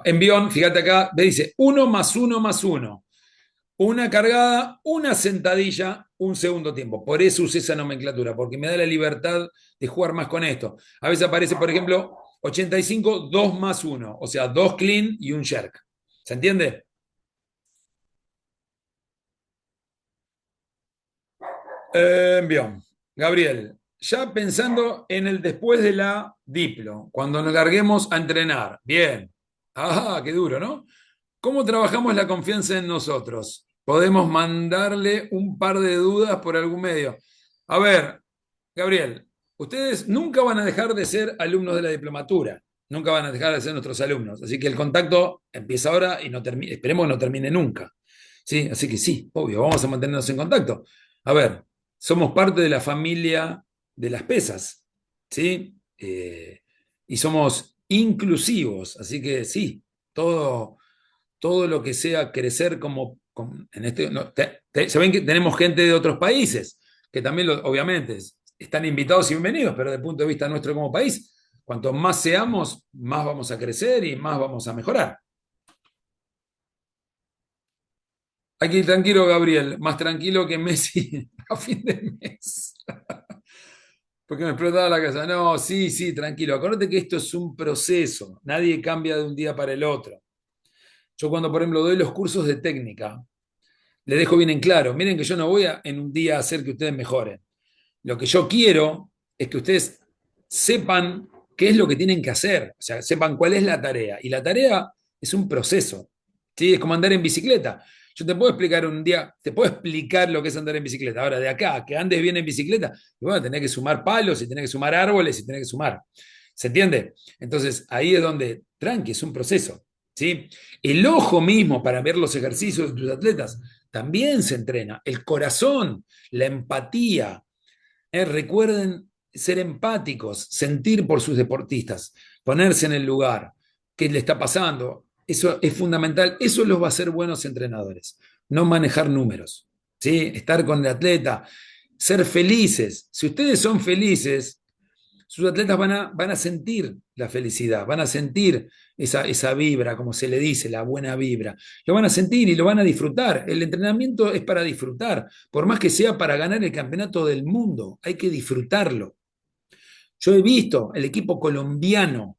Envión, fíjate acá, me dice 1 más 1 más 1. Una cargada, una sentadilla, un segundo tiempo. Por eso usé esa nomenclatura, porque me da la libertad de jugar más con esto. A veces aparece, por ejemplo, 85, 2 más 1. O sea, 2 clean y un jerk. ¿Se entiende? Envión. Gabriel, ya pensando en el después de la diplo, cuando nos larguemos a entrenar. Bien. Ah, qué duro, ¿no? ¿Cómo trabajamos la confianza en nosotros? Podemos mandarle un par de dudas por algún medio. A ver, Gabriel, ustedes nunca van a dejar de ser alumnos de la diplomatura, nunca van a dejar de ser nuestros alumnos, así que el contacto empieza ahora y no esperemos que no termine nunca. ¿Sí? Así que sí, obvio, vamos a mantenernos en contacto. A ver, somos parte de la familia de las pesas, ¿sí? Y somos inclusivos, así que sí, todo lo que sea crecer en este, no, se ven que tenemos gente de otros países, que también obviamente están invitados y bienvenidos, pero desde el punto de vista nuestro como país, cuanto más seamos, más vamos a crecer y más vamos a mejorar. Hay que ir tranquilo, Gabriel, más tranquilo que Messi a fin de mes. Porque me explotaba la casa. No, sí, sí, tranquilo. Acuérdate que esto es un proceso. Nadie cambia de un día para el otro. Yo cuando, por ejemplo, doy los cursos de técnica, le dejo bien en claro, miren que yo no voy a en un día a hacer que ustedes mejoren. Lo que yo quiero es que ustedes sepan qué es lo que tienen que hacer, o sea, sepan cuál es la tarea. Y la tarea es un proceso, ¿sí? Es como andar en bicicleta. Yo te puedo explicar un día, te puedo explicar lo que es andar en bicicleta. Ahora, de acá, que andes bien en bicicleta, y bueno, tenés que sumar palos, y tenés que sumar árboles, y tenés que sumar. ¿Se entiende? Entonces, ahí es donde, tranqui, es un proceso, ¿sí? El ojo mismo para ver los ejercicios de tus atletas también se entrena. El corazón, la empatía, recuerden ser empáticos, sentir por sus deportistas, ponerse en el lugar, qué le está pasando. Eso es fundamental. Eso los va a hacer buenos entrenadores. No manejar números, ¿sí? Estar con el atleta, ser felices. Si ustedes son felices, sus atletas van a sentir la felicidad, van a sentir esa vibra, como se le dice, la buena vibra. Lo van a sentir y lo van a disfrutar. El entrenamiento es para disfrutar, por más que sea para ganar el campeonato del mundo, hay que disfrutarlo. Yo he visto el equipo colombiano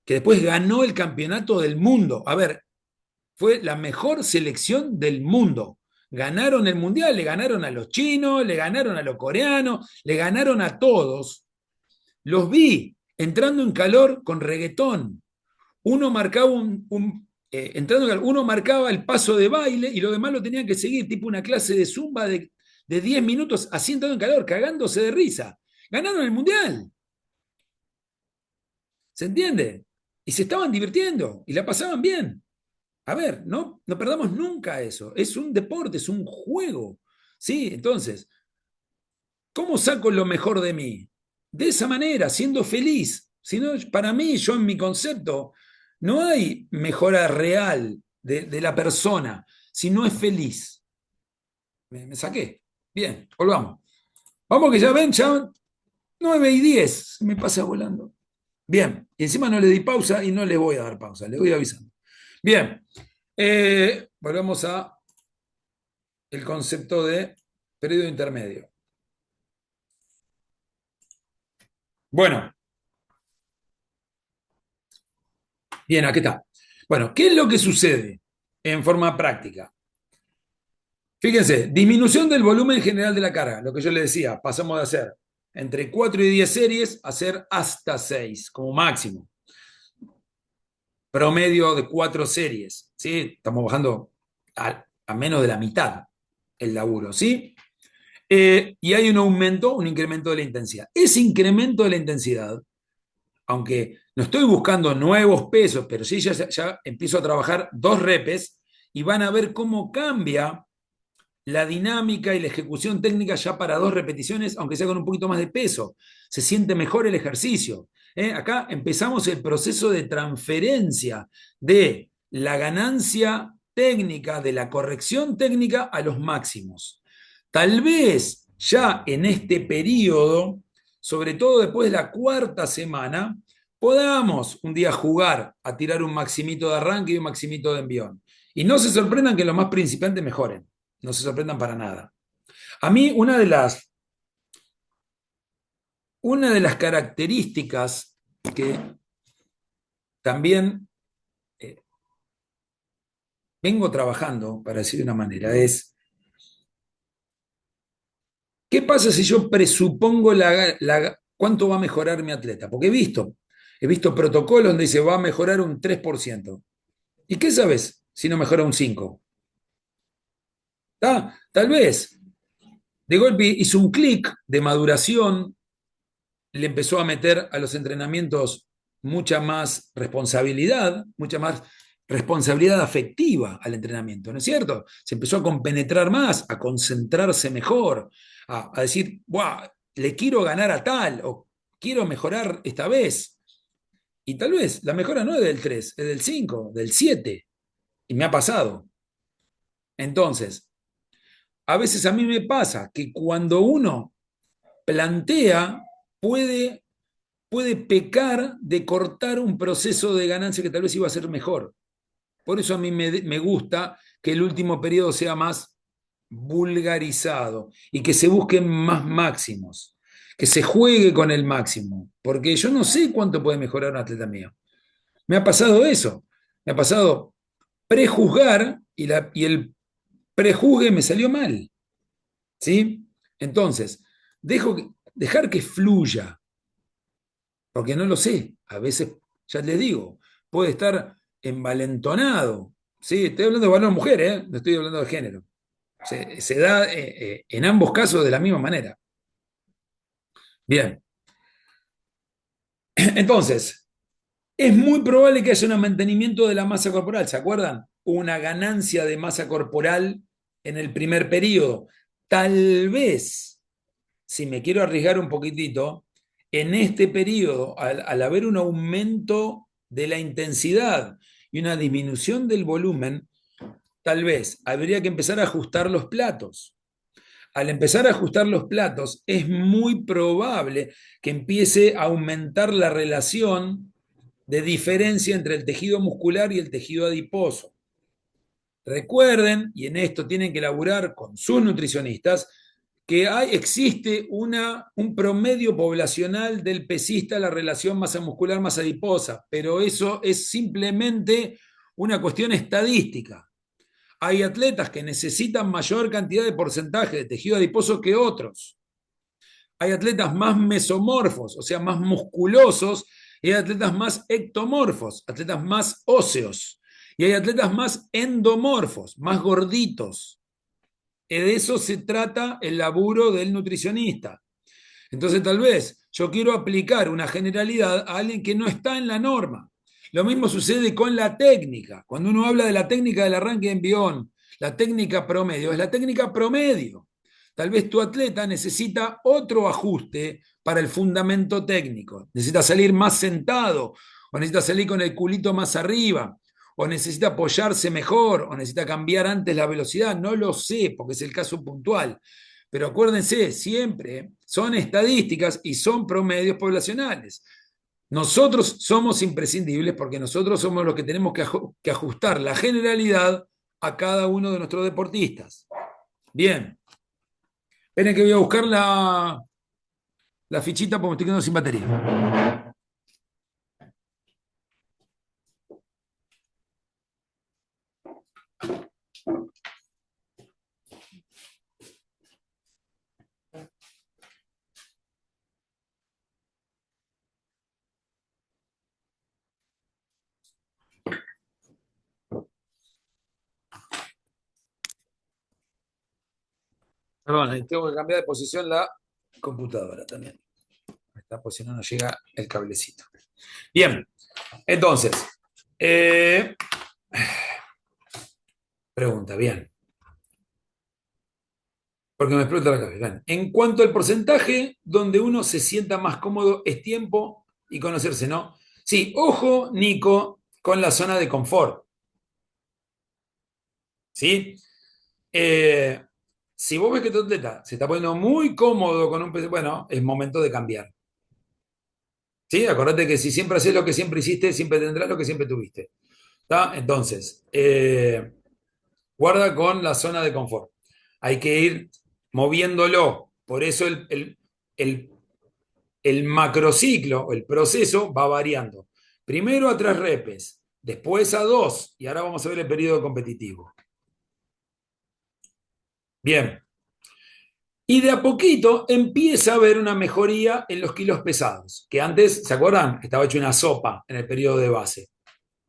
que después ganó el campeonato del mundo. A ver, fue la mejor selección del mundo. Ganaron el mundial, le ganaron a los chinos, le ganaron a los coreanos, le ganaron a todos. Los vi entrando en calor con reggaetón. Uno marcaba uno marcaba el paso de baile y los demás lo tenían que seguir, tipo una clase de zumba de 10 minutos, así entrando en calor, cagándose de risa. Ganaron el mundial, ¿se entiende? Y se estaban divirtiendo y la pasaban bien. A ver, no perdamos nunca eso. Es un deporte, es un juego. ¿Sí? Entonces, ¿cómo saco lo mejor de mí? De esa manera, siendo feliz. Si no, para mí, yo en mi concepto, no hay mejora real de la persona si no es feliz. Me saqué. Bien, volvamos. Vamos que ya ven, ya 9:10. Me pasa volando. Bien, y encima no le di pausa y no le voy a dar pausa, le voy avisando. Bien, volvemos a el concepto de periodo intermedio. Bueno, bien, aquí está. Bueno, ¿qué es lo que sucede en forma práctica? Fíjense, disminución del volumen general de la carga, lo que yo le decía, pasamos de hacer entre 4 y 10 series a hacer hasta 6 como máximo. Promedio de 4 series, ¿sí? Estamos bajando a menos de la mitad el laburo, ¿sí? Y hay un aumento, un incremento de la intensidad. Ese incremento de la intensidad, aunque no estoy buscando nuevos pesos, pero sí ya empiezo a trabajar 2 repes y van a ver cómo cambia la dinámica y la ejecución técnica ya para 2 repeticiones, aunque sea con un poquito más de peso. Se siente mejor el ejercicio. Acá empezamos el proceso de transferencia de la ganancia técnica, de la corrección técnica a los máximos. Tal vez ya en este periodo, sobre todo después de la 4ª semana, podamos un día jugar a tirar un maximito de arranque y un maximito de envión. Y no se sorprendan que los más principiantes mejoren. No se sorprendan para nada. A mí una de las características que también eh, vengo trabajando, para decir de una manera, es ¿qué pasa si yo presupongo cuánto va a mejorar mi atleta? Porque he visto protocolos donde dice va a mejorar un 3%. ¿Y qué sabes si no mejora un 5%? Tal vez de golpe hizo un clic de maduración, le empezó a meter a los entrenamientos mucha más responsabilidad afectiva al entrenamiento, ¿no es cierto? Se empezó a compenetrar más, a concentrarse mejor, a decir, wow, le quiero ganar a tal o quiero mejorar esta vez. Y tal vez la mejora no es del 3, es del 5, del 7. Y me ha pasado. Entonces, a veces a mí me pasa que cuando uno plantea, puede pecar de cortar un proceso de ganancia que tal vez iba a ser mejor. Por eso a mí me gusta que el último periodo sea más vulgarizado y que se busquen más máximos, que se juegue con el máximo, porque yo no sé cuánto puede mejorar un atleta mío. Me ha pasado eso, me ha pasado prejuzgar y el prejuzgue me salió mal, ¿sí? Entonces, dejar que fluya, porque no lo sé. A veces, ya les digo, puede estar envalentonado. Sí, estoy hablando de valor mujer, ¿eh? No estoy hablando de género. Se da en ambos casos de la misma manera. Bien, entonces, es muy probable que haya un mantenimiento de la masa corporal. ¿Se acuerdan? Una ganancia de masa corporal en el primer periodo. Tal vez, si me quiero arriesgar un poquitito, en este periodo, al haber un aumento de la intensidad y una disminución del volumen, tal vez habría que empezar a ajustar los platos. Al empezar a ajustar los platos, es muy probable que empiece a aumentar la relación de diferencia entre el tejido muscular y el tejido adiposo. Recuerden, y en esto tienen que laburar con sus nutricionistas, que existe un promedio poblacional del pesista, la relación masa muscular-masa adiposa, pero eso es simplemente una cuestión estadística. Hay atletas que necesitan mayor cantidad de porcentaje de tejido adiposo que otros. Hay atletas más mesomorfos, o sea, más musculosos, y hay atletas más ectomorfos, atletas más óseos, y hay atletas más endomorfos, más gorditos. De eso se trata el laburo del nutricionista. Entonces, tal vez yo quiero aplicar una generalidad a alguien que no está en la norma. Lo mismo sucede con la técnica. Cuando uno habla de la técnica del arranque de envión, la técnica promedio, es la técnica promedio. Tal vez tu atleta necesita otro ajuste para el fundamento técnico. Necesita salir más sentado, o necesita salir con el culito más arriba, o necesita apoyarse mejor, o necesita cambiar antes la velocidad. No lo sé, porque es el caso puntual. Pero acuérdense, siempre son estadísticas y son promedios poblacionales. Nosotros somos imprescindibles porque nosotros somos los que tenemos que ajustar la generalidad a cada uno de nuestros deportistas. Bien, esperen que voy a buscar la fichita porque me estoy quedando sin batería. Perdón, tengo que cambiar de posición la computadora también. Esta posición no nos llega el cablecito. Bien, entonces, eh, pregunta, bien, porque me explota la cabeza. Bien. En cuanto al porcentaje donde uno se sienta más cómodo, es tiempo y conocerse, ¿no? Sí, ojo, Nico, con la zona de confort, ¿sí? Eh, si vos ves que tu atleta se está poniendo muy cómodo con un PC, bueno, es momento de cambiar. ¿Sí? Acordate que si siempre haces lo que siempre hiciste, siempre tendrás lo que siempre tuviste. ¿Está? Entonces, guarda con la zona de confort. Hay que ir moviéndolo. Por eso el, el macrociclo, el proceso va variando. Primero a 3 repes, después a 2, y ahora vamos a ver el periodo competitivo. Bien. Y de a poquito empieza a haber una mejoría en los kilos pesados, que antes, ¿se acuerdan? Estaba hecho una sopa en el periodo de base.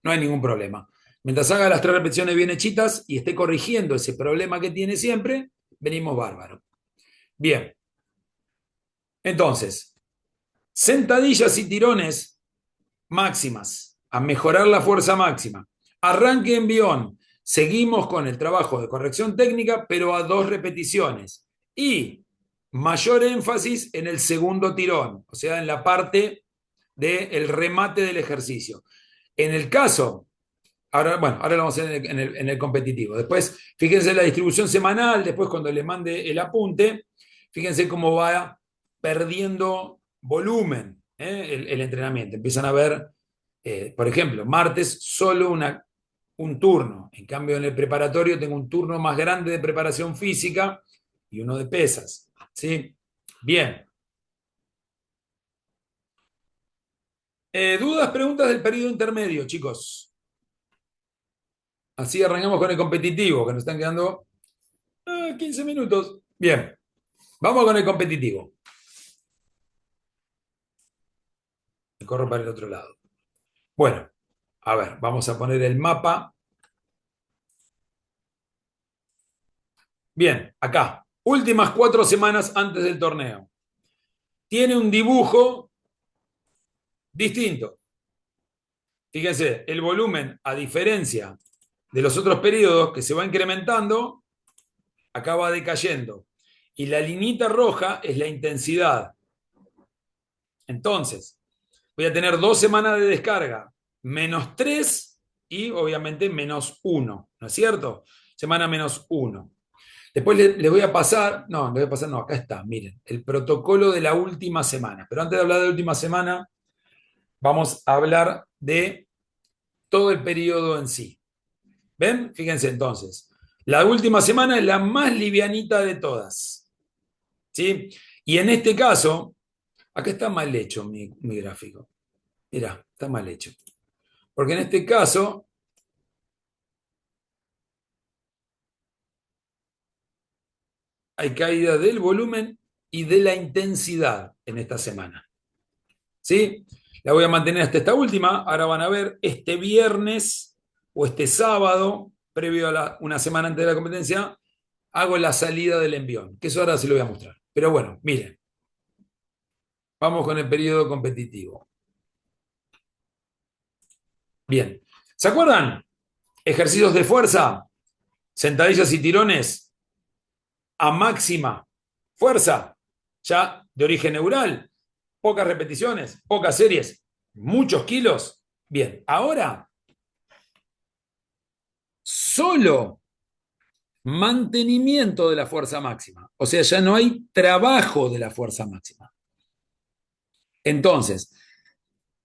No hay ningún problema. Mientras haga las 3 repeticiones bien hechitas y esté corrigiendo ese problema que tiene siempre, venimos bárbaro. Bien, entonces, sentadillas y tirones máximas, a mejorar la fuerza máxima. Arranque en envión. Seguimos con el trabajo de corrección técnica, pero a 2 repeticiones. Y mayor énfasis en el segundo tirón, o sea, en la parte del remate del ejercicio. En el caso, ahora, bueno, ahora lo vamos a hacer en el competitivo. Después, fíjense la distribución semanal, después cuando le mande el apunte, fíjense cómo va perdiendo volumen, el entrenamiento. Empiezan a ver, por ejemplo, martes solo un turno. En cambio, en el preparatorio tengo un turno más grande de preparación física y uno de pesas. ¿Sí? Bien. ¿Dudas, preguntas del periodo intermedio, chicos? Así arrancamos con el competitivo, que nos están quedando 15 minutos. Bien, vamos con el competitivo. Me corro para el otro lado. Bueno, a ver, vamos a poner el mapa. Bien, acá. Últimas 4 semanas antes del torneo. Tiene un dibujo distinto. Fíjense, el volumen, a diferencia de los otros periodos que se va incrementando, acá va decayendo. Y la linita roja es la intensidad. Entonces, voy a tener 2 semanas de descarga, -3 y obviamente -1, ¿no es cierto? Semana -1. Después les voy a pasar, no, les voy a pasar, no, acá está, miren, el protocolo de la última semana. Pero antes de hablar de la última semana, vamos a hablar de todo el periodo en sí. ¿Ven? Fíjense entonces. La última semana es la más livianita de todas. ¿Sí? Y en este caso, acá está mal hecho mi gráfico. Mirá, está mal hecho. Porque en este caso hay caída del volumen y de la intensidad en esta semana. ¿Sí? La voy a mantener hasta esta última. Ahora van a ver este viernes o este sábado, previo a una semana antes de la competencia, hago la salida del envión, que eso ahora sí lo voy a mostrar. Pero bueno, miren, vamos con el periodo competitivo. Bien, ¿se acuerdan? Ejercicios de fuerza, sentadillas y tirones a máxima fuerza, ya de origen neural, pocas repeticiones, pocas series, muchos kilos. Bien, ahora solo mantenimiento de la fuerza máxima. O sea, ya no hay trabajo de la fuerza máxima. Entonces,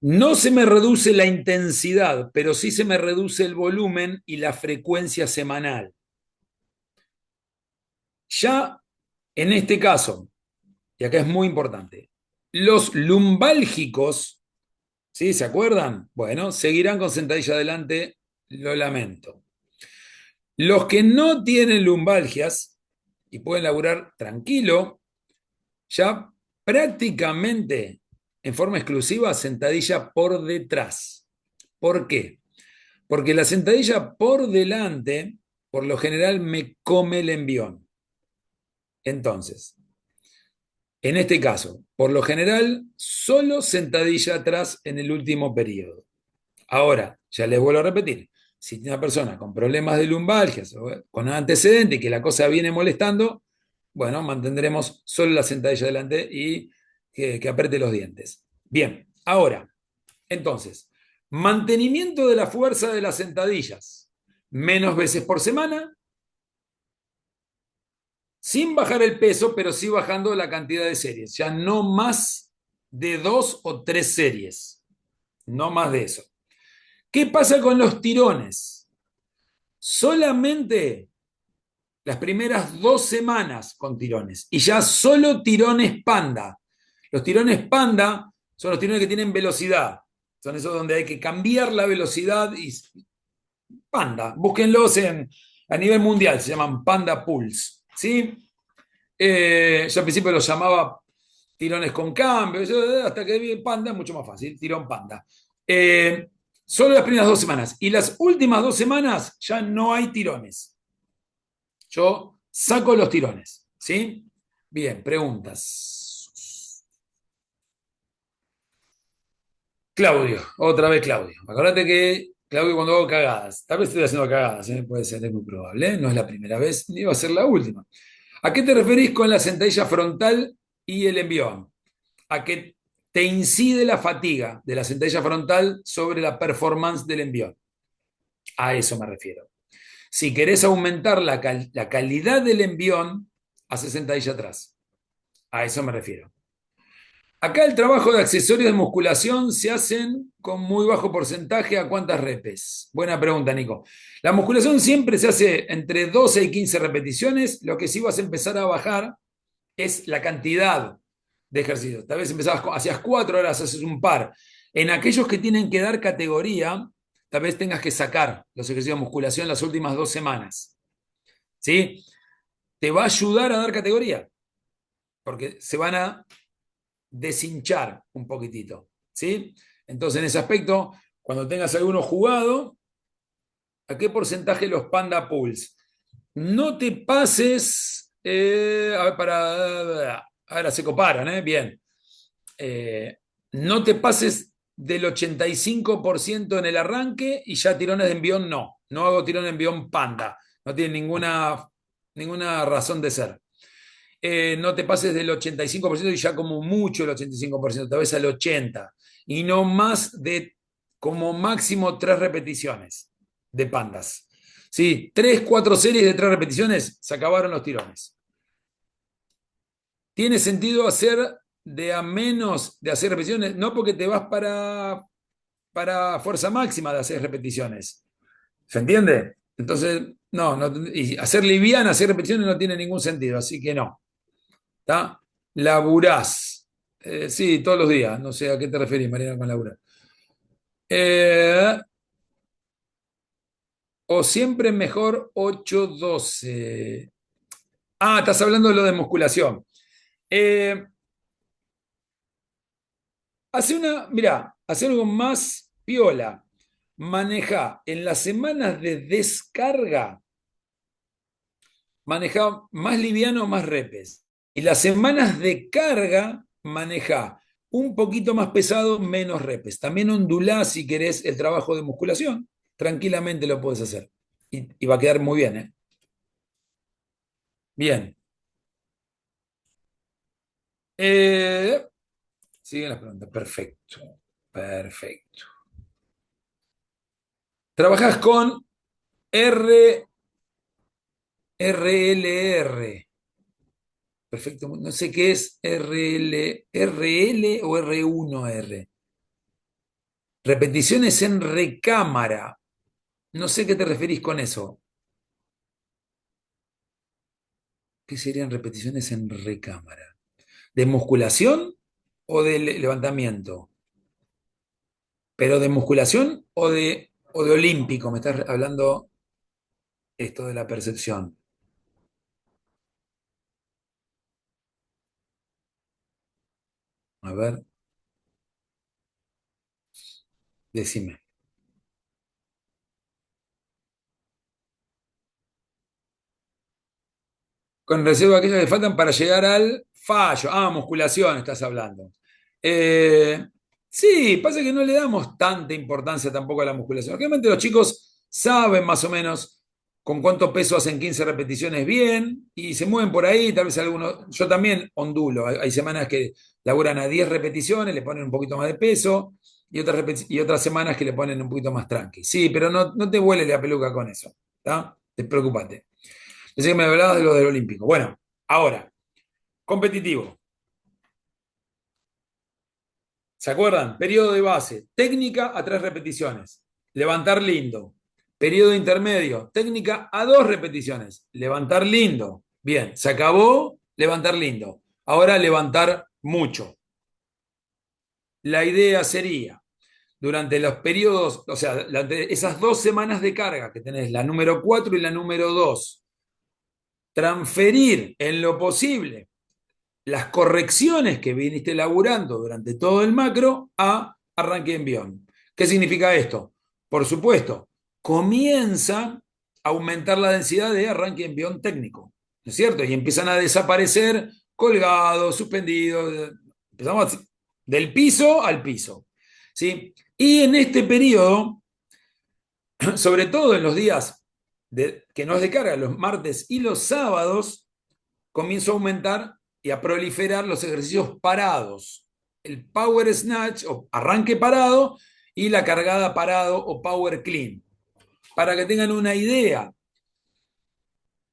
no se me reduce la intensidad, pero sí se me reduce el volumen y la frecuencia semanal. Ya en este caso, y acá es muy importante, los lumbálgicos, ¿sí? ¿Se acuerdan? Bueno, seguirán con sentadilla adelante, lo lamento. Los que no tienen lumbalgias y pueden laburar tranquilo, ya prácticamente en forma exclusiva sentadilla por detrás. ¿Por qué? Porque la sentadilla por delante, por lo general, me come el envión. Entonces, en este caso, por lo general, solo sentadilla atrás en el último periodo. Ahora, ya les vuelvo a repetir, si tiene una persona con problemas de lumbalgias o con antecedente y que la cosa viene molestando, bueno, mantendremos solo la sentadilla adelante y que apriete los dientes. Bien, ahora, entonces, mantenimiento de la fuerza de las sentadillas, menos veces por semana, sin bajar el peso, pero sí bajando la cantidad de series, ya no más de 2 o 3 series, no más de eso. ¿Qué pasa con los tirones? Solamente las primeras 2 semanas con tirones y ya solo tirones panda. Los tirones panda son los tirones que tienen velocidad, son esos donde hay que cambiar la velocidad y panda, búsquenlos a nivel mundial, se llaman panda pulse, ¿sí? Yo al principio los llamaba tirones con cambio, hasta que vi panda, mucho más fácil, tirón panda. Solo las primeras 2 semanas. Y las últimas 2 semanas ya no hay tirones. Yo saco los tirones, ¿sí? Bien, preguntas. Claudio, otra vez Claudio. Acordate que Claudio cuando hago cagadas, tal vez estoy haciendo cagadas, ¿eh? Puede ser, es muy probable, ¿eh? No es la primera vez, ni va a ser la última. ¿A qué te referís con la sentadilla frontal y el envión? A que te incide la fatiga de la sentadilla frontal sobre la performance del envión. A eso me refiero. Si querés aumentar la calidad del envión, hace sentadilla atrás. A eso me refiero. Acá el trabajo de accesorios de musculación se hacen con muy bajo porcentaje. ¿A cuántas repes? Buena pregunta, Nico. La musculación siempre se hace entre 12 y 15 repeticiones. Lo que sí vas a empezar a bajar es la cantidad de ejercicios. Tal vez hacías 4 horas, haces un par. En aquellos que tienen que dar categoría, tal vez tengas que sacar los ejercicios de musculación las últimas 2 semanas. ¿Sí? Te va a ayudar a dar categoría, porque se van a deshinchar un poquitito. ¿Sí? Entonces, en ese aspecto, cuando tengas alguno jugado, ¿a qué porcentaje los Panda Pools? No te pases, a ver, ahora se coparon, ¿eh? Bien. eh, no te pases del 85% en el arranque y ya tirones de envión no. No hago tirón de envión panda. No tiene ninguna razón de ser. No te pases del 85% y ya como mucho el 85%, tal vez al 80%. Y no más de como máximo 3 repeticiones de pandas. Sí, 3, 4 series de 3 repeticiones, se acabaron los tirones. Tiene sentido hacer de a menos de hacer repeticiones, no porque te vas para fuerza máxima de hacer repeticiones. ¿Se entiende? Entonces, y hacer liviana, hacer repeticiones no tiene ningún sentido, así que no. ¿Está? Laburás. Sí, todos los días. No sé a qué te referís, Mariana, con laburar. Eh, o siempre mejor 8-12. Ah, estás hablando de lo de musculación. Eh, Mira, hace algo más piola. Maneja en las semanas de descarga, maneja más liviano, más repes. Y las semanas de carga, maneja un poquito más pesado, menos repes. También ondulá si querés el trabajo de musculación. Tranquilamente lo puedes hacer. Y va a quedar muy bien, ¿eh? Bien. Eh, Siguen las preguntas. Perfecto. Perfecto. Trabajás con RLR. Perfecto. No sé qué es RL o R1R. Repeticiones en recámara. No sé qué te referís con eso. ¿Qué serían repeticiones en recámara? ¿De musculación o de levantamiento? ¿Pero de musculación o de olímpico? Me estás hablando esto de la percepción. A ver, decime. Con reserva de aquellas que faltan para llegar al fallo. Ah, musculación, estás hablando. Eh, sí, pasa que no le damos tanta importancia tampoco a la musculación. Obviamente los chicos saben más o menos con cuánto peso hacen 15 repeticiones bien y se mueven por ahí, tal vez algunos, yo también ondulo, hay semanas que laburan a 10 repeticiones, le ponen un poquito más de peso y otras semanas que le ponen un poquito más tranqui. Sí, pero no te vuele la peluca con eso, ¿está? Despreocupate. Pensé que me hablabas de lo del Olímpico. Bueno, ahora, competitivo. ¿Se acuerdan? Periodo de base, técnica a 3 repeticiones. Levantar lindo. Periodo intermedio, técnica a 2 repeticiones. Levantar lindo. Bien, se acabó levantar lindo. Ahora levantar mucho. La idea sería, durante los periodos, o sea, esas 2 semanas de carga que tenés, la número 4 y la número 2, transferir en lo posible las correcciones que viniste elaborando durante todo el macro a arranque de envión. ¿Qué significa esto? Por supuesto, comienza a aumentar la densidad de arranque de envión técnico, ¿no es cierto? Y empiezan a desaparecer colgados, suspendidos, empezamos del piso al piso, ¿sí? Y en este periodo, sobre todo en los días que no es de carga, los martes y los sábados, comienza a aumentar y a proliferar los ejercicios parados. El power snatch o arranque parado y la cargada parado o power clean. Para que tengan una idea,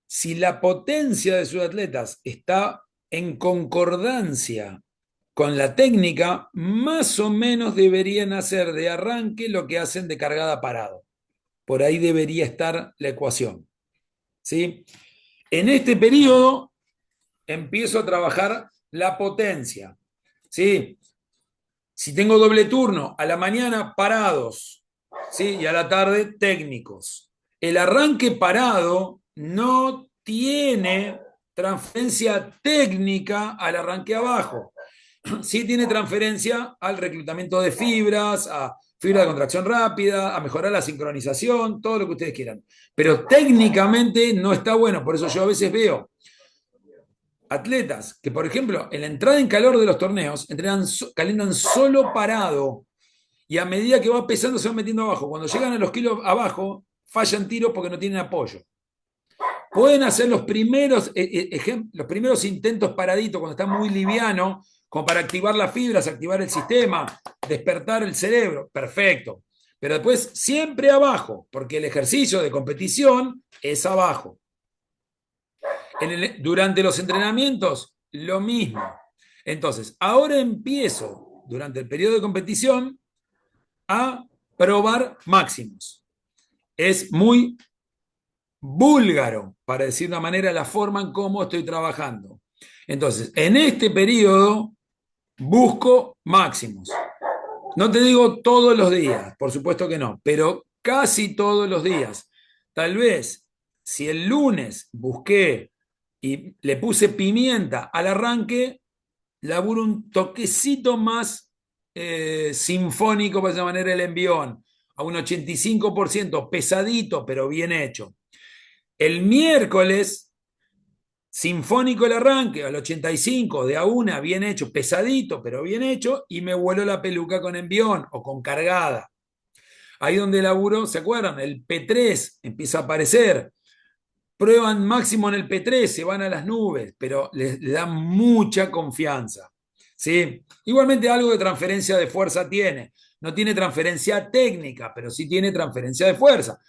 si la potencia de sus atletas está en concordancia con la técnica, más o menos deberían hacer de arranque lo que hacen de cargada parado. Por ahí debería estar la ecuación. ¿Sí? En este periodo empiezo a trabajar la potencia. ¿Sí? Si tengo doble turno, a la mañana parados, ¿sí? Y a la tarde técnicos. El arranque parado no tiene transferencia técnica al arranque abajo. Sí tiene transferencia al reclutamiento de fibras, a fibra de contracción rápida, a mejorar la sincronización, todo lo que ustedes quieran. Pero técnicamente no está bueno, por eso yo a veces veo atletas que, por ejemplo, en la entrada en calor de los torneos, calientan solo parado y a medida que va pesando se van metiendo abajo. Cuando llegan a los kilos abajo, fallan tiros porque no tienen apoyo. Pueden hacer los primeros intentos paraditos cuando está muy liviano, como para activar las fibras, activar el sistema, despertar el cerebro. Perfecto. Pero después siempre abajo, porque el ejercicio de competición es abajo. Durante los entrenamientos, lo mismo. Entonces, ahora empiezo, durante el periodo de competición, a probar máximos. Es muy búlgaro, para decir de una manera, la forma en cómo estoy trabajando. Entonces, en este periodo busco máximos. No te digo todos los días, por supuesto que no, pero casi todos los días. Tal vez, si el lunes busqué y le puse pimienta al arranque, laburo un toquecito más sinfónico, para esa manera, el envión, a un 85%, pesadito, pero bien hecho. El miércoles, sinfónico el arranque, al 85, de a una, bien hecho, pesadito, pero bien hecho, y me vuelo la peluca con envión o con cargada. Ahí donde laburo, ¿se acuerdan? El P3 empieza a aparecer. Prueban máximo en el P3, se van a las nubes, pero les da mucha confianza. ¿Sí? Igualmente algo de transferencia de fuerza tiene. No tiene transferencia técnica, pero sí tiene transferencia de fuerza.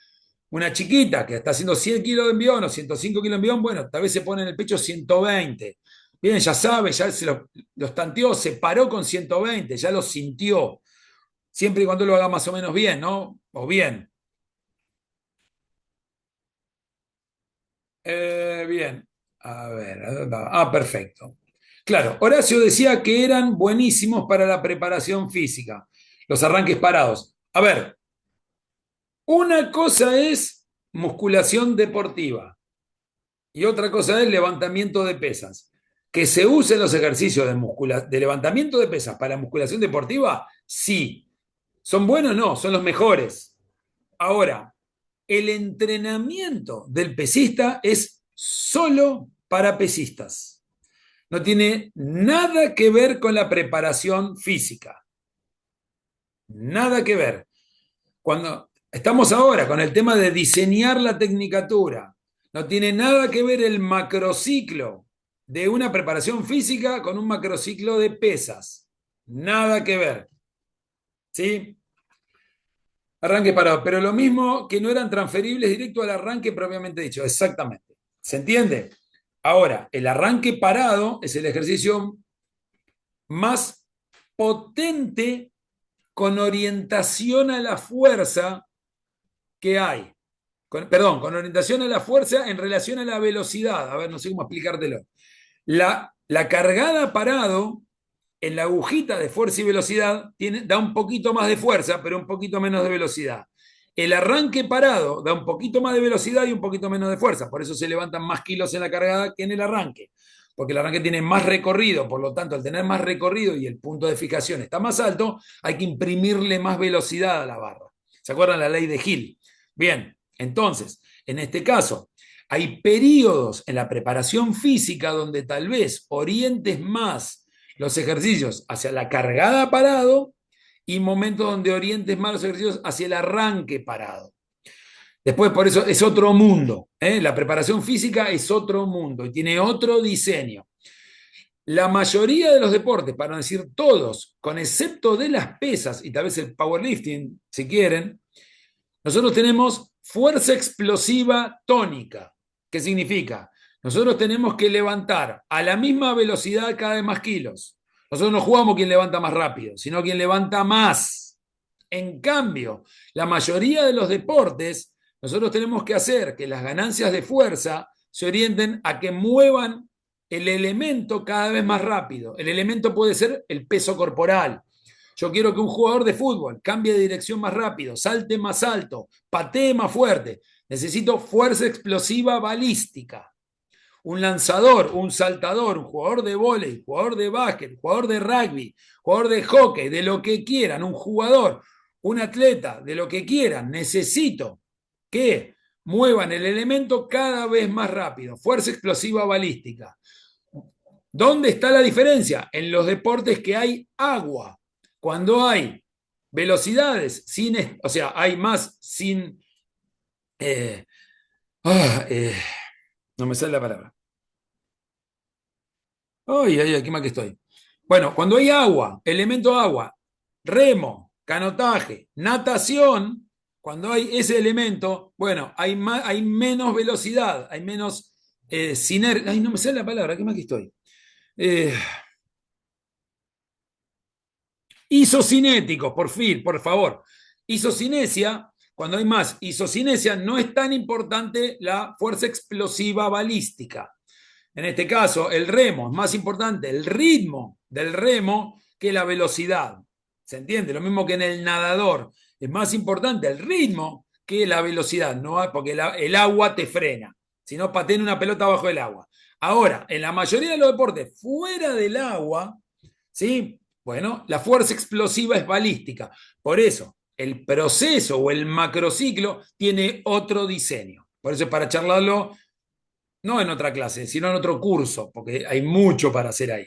Una chiquita que está haciendo 100 kilos de envión o 105 kilos de envión, bueno, tal vez se pone en el pecho 120. Bien, ya sabe, ya se los tanteó, se paró con 120, ya lo sintió. Siempre y cuando lo haga más o menos bien, ¿no? O bien. Bien. A ver. Ah, perfecto. Claro, Horacio decía que eran buenísimos para la preparación física, los arranques parados. A ver, una cosa es musculación deportiva y otra cosa es levantamiento de pesas. Que se usen los ejercicios de levantamiento de pesas para musculación deportiva, sí. ¿Son buenos? No, son los mejores. Ahora, el entrenamiento del pesista es solo para pesistas. No tiene nada que ver con la preparación física. Nada que ver. Cuando estamos ahora con el tema de diseñar la tecnicatura, no tiene nada que ver el macrociclo de una preparación física con un macrociclo de pesas. Nada que ver. ¿Sí? Arranque parado. Pero lo mismo que no eran transferibles directo al arranque propiamente dicho. Exactamente. ¿Se entiende? Ahora, el arranque parado es el ejercicio más potente con orientación a la fuerza que hay. Con orientación a la fuerza en relación a la velocidad. A ver, no sé cómo explicártelo. La cargada parado en la agujita de fuerza y velocidad da un poquito más de fuerza, pero un poquito menos de velocidad. El arranque parado da un poquito más de velocidad y un poquito menos de fuerza. Por eso se levantan más kilos en la cargada que en el arranque. Porque el arranque tiene más recorrido, por lo tanto, al tener más recorrido y el punto de fijación está más alto, hay que imprimirle más velocidad a la barra. ¿Se acuerdan la ley de Hill? Bien, entonces, en este caso, hay periodos en la preparación física donde tal vez orientes más los ejercicios hacia la cargada parado y momentos donde orientes más los ejercicios hacia el arranque parado. Después, por eso es otro mundo. La preparación física es otro mundo y tiene otro diseño. La mayoría de los deportes, para no decir todos, con excepto de las pesas y tal vez el powerlifting, si quieren, nosotros tenemos fuerza explosiva tónica. ¿Qué significa? Nosotros tenemos que levantar a la misma velocidad cada vez más kilos. Nosotros no jugamos quien levanta más rápido, sino quien levanta más. En cambio, la mayoría de los deportes, nosotros tenemos que hacer que las ganancias de fuerza se orienten a que muevan el elemento cada vez más rápido. El elemento puede ser el peso corporal. Yo quiero que un jugador de fútbol cambie de dirección más rápido, salte más alto, patee más fuerte. Necesito fuerza explosiva balística. Un lanzador, un saltador, un jugador de vóley, jugador de básquet, jugador de rugby, jugador de hockey, de lo que quieran, un jugador, un atleta, de lo que quieran. Necesito que muevan el elemento cada vez más rápido. Fuerza explosiva balística. ¿Dónde está la diferencia? En los deportes que hay agua. Cuando hay velocidades sin, o sea, hay más sin, eh, ah, eh, no me sale la palabra. Ay, ay, ay, qué mal que estoy. Bueno, cuando hay agua, elemento agua, remo, canotaje, natación, cuando hay ese elemento, bueno, hay menos velocidad, hay menos sinergia. Ay, no me sale la palabra, qué mal que estoy. Eh, Isocinéticos, por fin, por favor. Isocinesia, cuando hay más isocinesia, no es tan importante la fuerza explosiva balística. En este caso, el remo es más importante el ritmo del remo que la velocidad. ¿Se entiende? Lo mismo que en el nadador. Es más importante el ritmo que la velocidad, ¿no? Porque el agua te frena. Si no, pateen una pelota bajo el agua. Ahora, en la mayoría de los deportes fuera del agua, ¿sí? Bueno, la fuerza explosiva es balística. Por eso, el proceso o el macrociclo tiene otro diseño. Por eso es para charlarlo, no en otra clase, sino en otro curso, porque hay mucho para hacer ahí.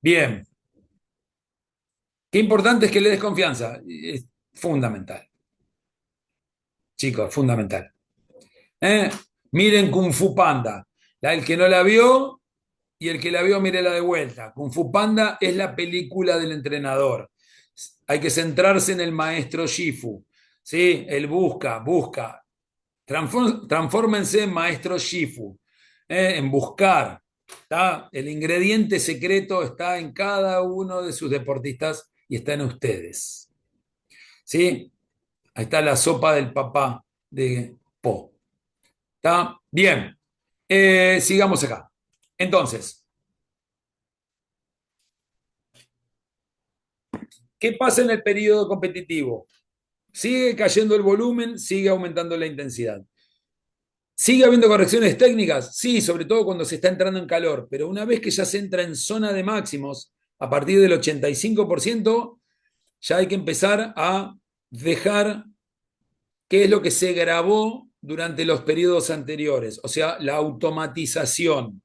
Bien, qué importante es que le des confianza. Es fundamental, chicos, fundamental. ¿Eh? Miren Kung Fu Panda. El que no la vio y el que la vio, mírela de vuelta. Kung Fu Panda es la película del entrenador. Hay que centrarse en el maestro Shifu. ¿Sí? Él busca. Transfórmense en maestro Shifu. En buscar. ¿Tá? El ingrediente secreto está en cada uno de sus deportistas y está en ustedes. ¿Sí? Ahí está la sopa del papá de Po. ¿Está? Bien. Sigamos acá. Entonces, ¿qué pasa en el periodo competitivo? Sigue cayendo el volumen, sigue aumentando la intensidad. ¿Sigue habiendo correcciones técnicas? Sí, sobre todo cuando se está entrando en calor, pero una vez que ya se entra en zona de máximos, a partir del 85%, ya hay que empezar a dejar qué es lo que se grabó durante los periodos anteriores, o sea, la automatización.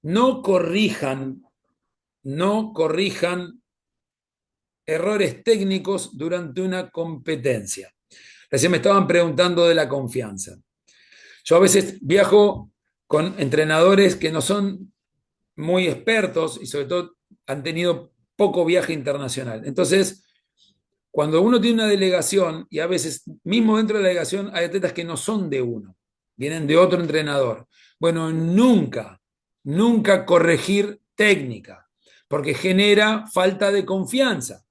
No corrijan, no corrijan errores técnicos durante una competencia. Recién me estaban preguntando de la confianza. Yo a veces viajo con entrenadores que no son muy expertos y sobre todo han tenido poco viaje internacional. Entonces, cuando uno tiene una delegación, y a veces mismo dentro de la delegación hay atletas que no son de uno, vienen de otro entrenador. Bueno, nunca, nunca corregir técnica, porque genera falta de confianza.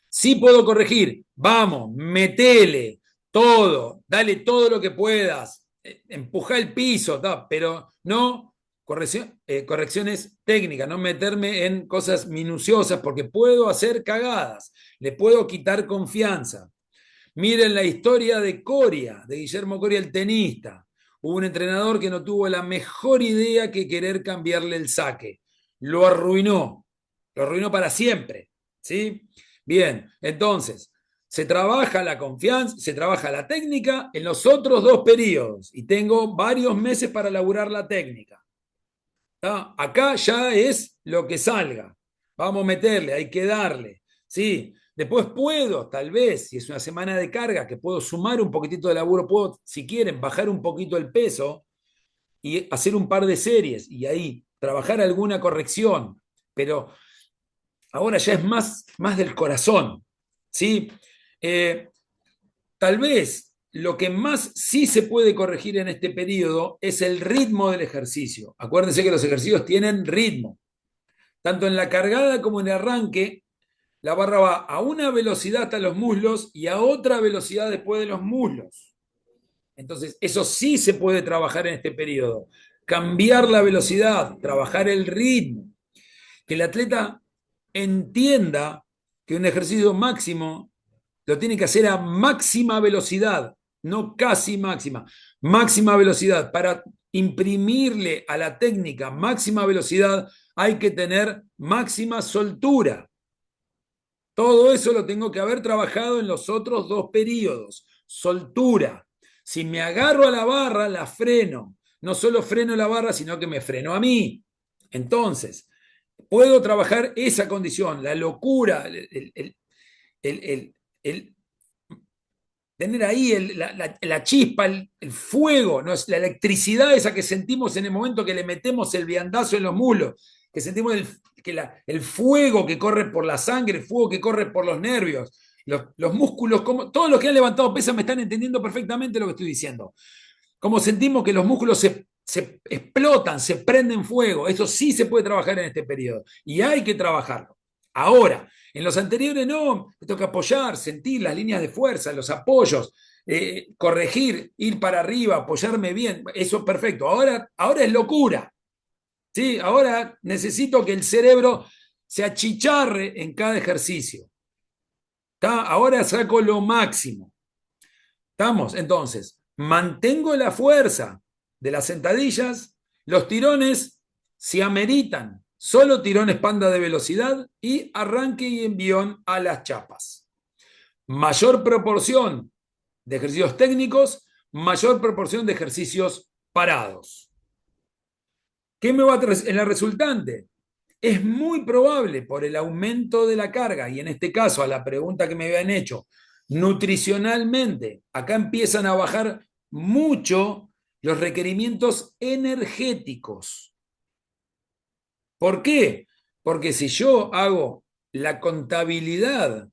Sí puedo corregir, vamos, metele todo, dale todo lo que puedas, empuja el piso, pero no correcciones técnicas, no meterme en cosas minuciosas porque puedo hacer cagadas, le puedo quitar confianza. Miren la historia de Coria, de Guillermo Coria, el tenista. Hubo un entrenador que no tuvo la mejor idea que querer cambiarle el saque. Lo arruinó para siempre. ¿Sí? Bien, entonces, se trabaja la confianza, se trabaja la técnica en los otros dos periodos y tengo varios meses para elaborar la técnica. ¿Tá? Acá ya es lo que salga. Vamos a meterle, hay que darle. ¿Sí? Después puedo, tal vez, si es una semana de carga, que puedo sumar un poquitito de laburo, puedo, si quieren, bajar un poquito el peso y hacer un par de series y ahí trabajar alguna corrección. Pero ahora ya es más del corazón. ¿Sí? Eh, Tal vez lo que más sí se puede corregir en este periodo es el ritmo del ejercicio. Acuérdense que los ejercicios tienen ritmo. Tanto en la cargada como en el arranque, la barra va a una velocidad hasta los muslos y a otra velocidad después de los muslos. Entonces, eso sí se puede trabajar en este periodo. Cambiar la velocidad, trabajar el ritmo. Que el atleta entienda que un ejercicio máximo lo tiene que hacer a máxima velocidad, no casi máxima, máxima velocidad. Para imprimirle a la técnica máxima velocidad hay que tener máxima soltura. Todo eso lo tengo que haber trabajado en los otros dos periodos. Soltura. Si me agarro a la barra, la freno. No solo freno la barra, sino que me freno a mí. Entonces, puedo trabajar esa condición, la locura, el tener ahí la chispa, fuego, ¿no? La electricidad esa que sentimos en el momento que le metemos el viandazo en los mulos, que sentimos el fuego que corre por la sangre, el fuego que corre por los nervios, los músculos, como, todos los que han levantado pesas me están entendiendo perfectamente lo que estoy diciendo. Como sentimos que los músculos se explotan, se prenden fuego. Eso sí se puede trabajar en este periodo y hay que trabajarlo. Ahora, en los anteriores no, me toca apoyar, sentir las líneas de fuerza, los apoyos, corregir, ir para arriba, apoyarme bien, eso es perfecto. Ahora es locura, ¿sí? Ahora necesito que el cerebro se achicharre en cada ejercicio. ¿Tá? Ahora saco lo máximo. ¿Estamos? Entonces, mantengo la fuerza de las sentadillas, los tirones si ameritan, solo tirones panda de velocidad y arranque y envión a las chapas. Mayor proporción de ejercicios técnicos, mayor proporción de ejercicios parados. ¿Qué me va a traer en la resultante? Es muy probable por el aumento de la carga, y en este caso a la pregunta que me habían hecho, nutricionalmente, acá empiezan a bajar mucho los requerimientos energéticos. ¿Por qué? Porque si yo hago la contabilidad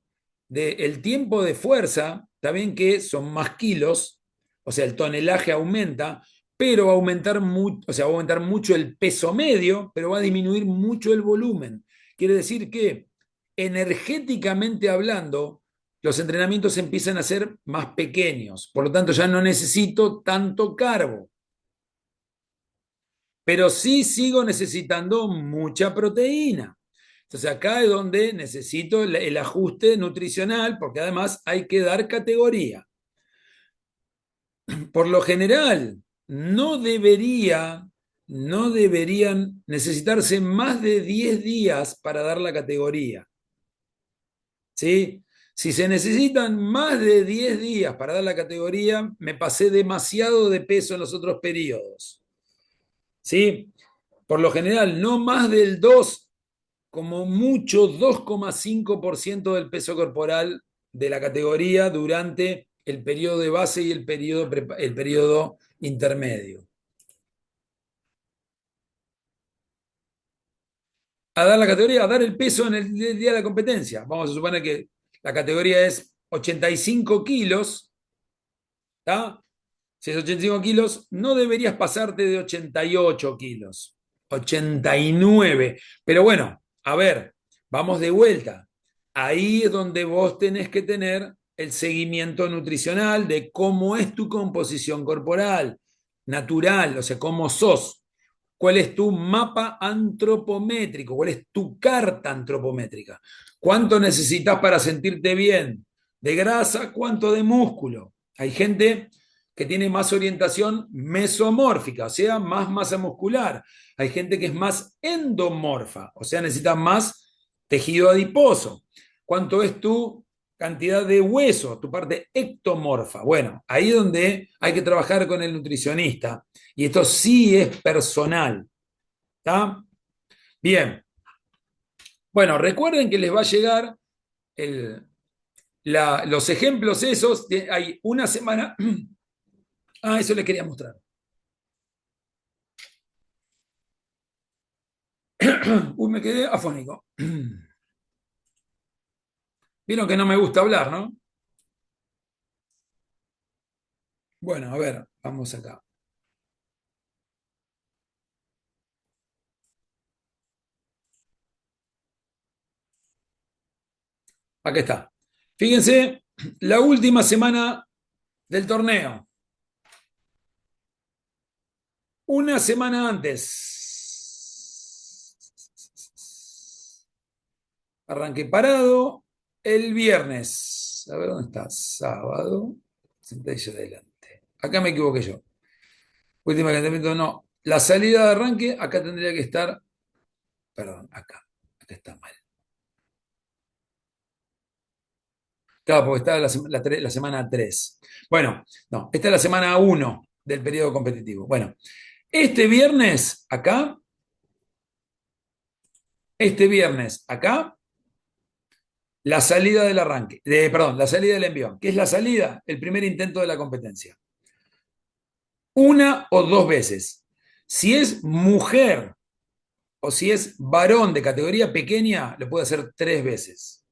del tiempo de fuerza, está bien que son más kilos, o sea, el tonelaje aumenta, pero va a aumentar mucho, o sea, va a aumentar mucho el peso medio, pero va a disminuir mucho el volumen. Quiere decir que energéticamente hablando, los entrenamientos empiezan a ser más pequeños, por lo tanto ya no necesito tanto carbo, pero sí sigo necesitando mucha proteína. Entonces acá es donde necesito el ajuste nutricional, porque además hay que dar categoría. Por lo general, no deberían necesitarse más de 10 días para dar la categoría. ¿Sí? Si se necesitan más de 10 días para dar la categoría, me pasé demasiado de peso en los otros periodos. ¿Sí? Por lo general, no más del 2, como mucho 2,5% del peso corporal de la categoría durante el periodo de base y el periodo intermedio. A dar la categoría, a dar el peso en el día de la competencia. Vamos a suponer que la categoría es 85 kilos, ¿está? Si es 85 kilos, no deberías pasarte de 88 kilos, 89. Pero bueno, a ver, vamos de vuelta. Ahí es donde vos tenés que tener el seguimiento nutricional de cómo es tu composición corporal, natural, o sea, cómo sos. ¿Cuál es tu mapa antropométrico? ¿Cuál es tu carta antropométrica? ¿Cuánto necesitas para sentirte bien? ¿De grasa? ¿Cuánto de músculo? Hay gente que tiene más orientación mesomórfica, o sea, más masa muscular. Hay gente que es más endomorfa, o sea, necesita más tejido adiposo. ¿Cuánto es tu cantidad de hueso, tu parte ectomorfa? Bueno, ahí es donde hay que trabajar con el nutricionista. Y esto sí es personal. ¿Está? Bien. Bueno, recuerden que les va a llegar los ejemplos esos. Hay una semana. Ah, eso les quería mostrar. Uy, me quedé afónico. Vieron que no me gusta hablar, ¿no? Bueno, a ver, vamos acá. Acá está. Fíjense, la última semana del torneo. Una semana antes. Arranqué parado el viernes. A ver dónde está. Sábado. Sentéis adelante. Acá me equivoqué yo. Última calentamiento, no. La salida de arranque, acá tendría que estar. Perdón, acá. Acá está mal. Claro, porque está la semana 3. Bueno, no, esta es la semana 1 del periodo competitivo. Bueno, este viernes acá, la salida del arranque, perdón, la salida del envión. ¿Qué es la salida? El primer intento de la competencia. Una o dos veces. Si es mujer o si es varón de categoría pequeña, lo puede hacer tres veces.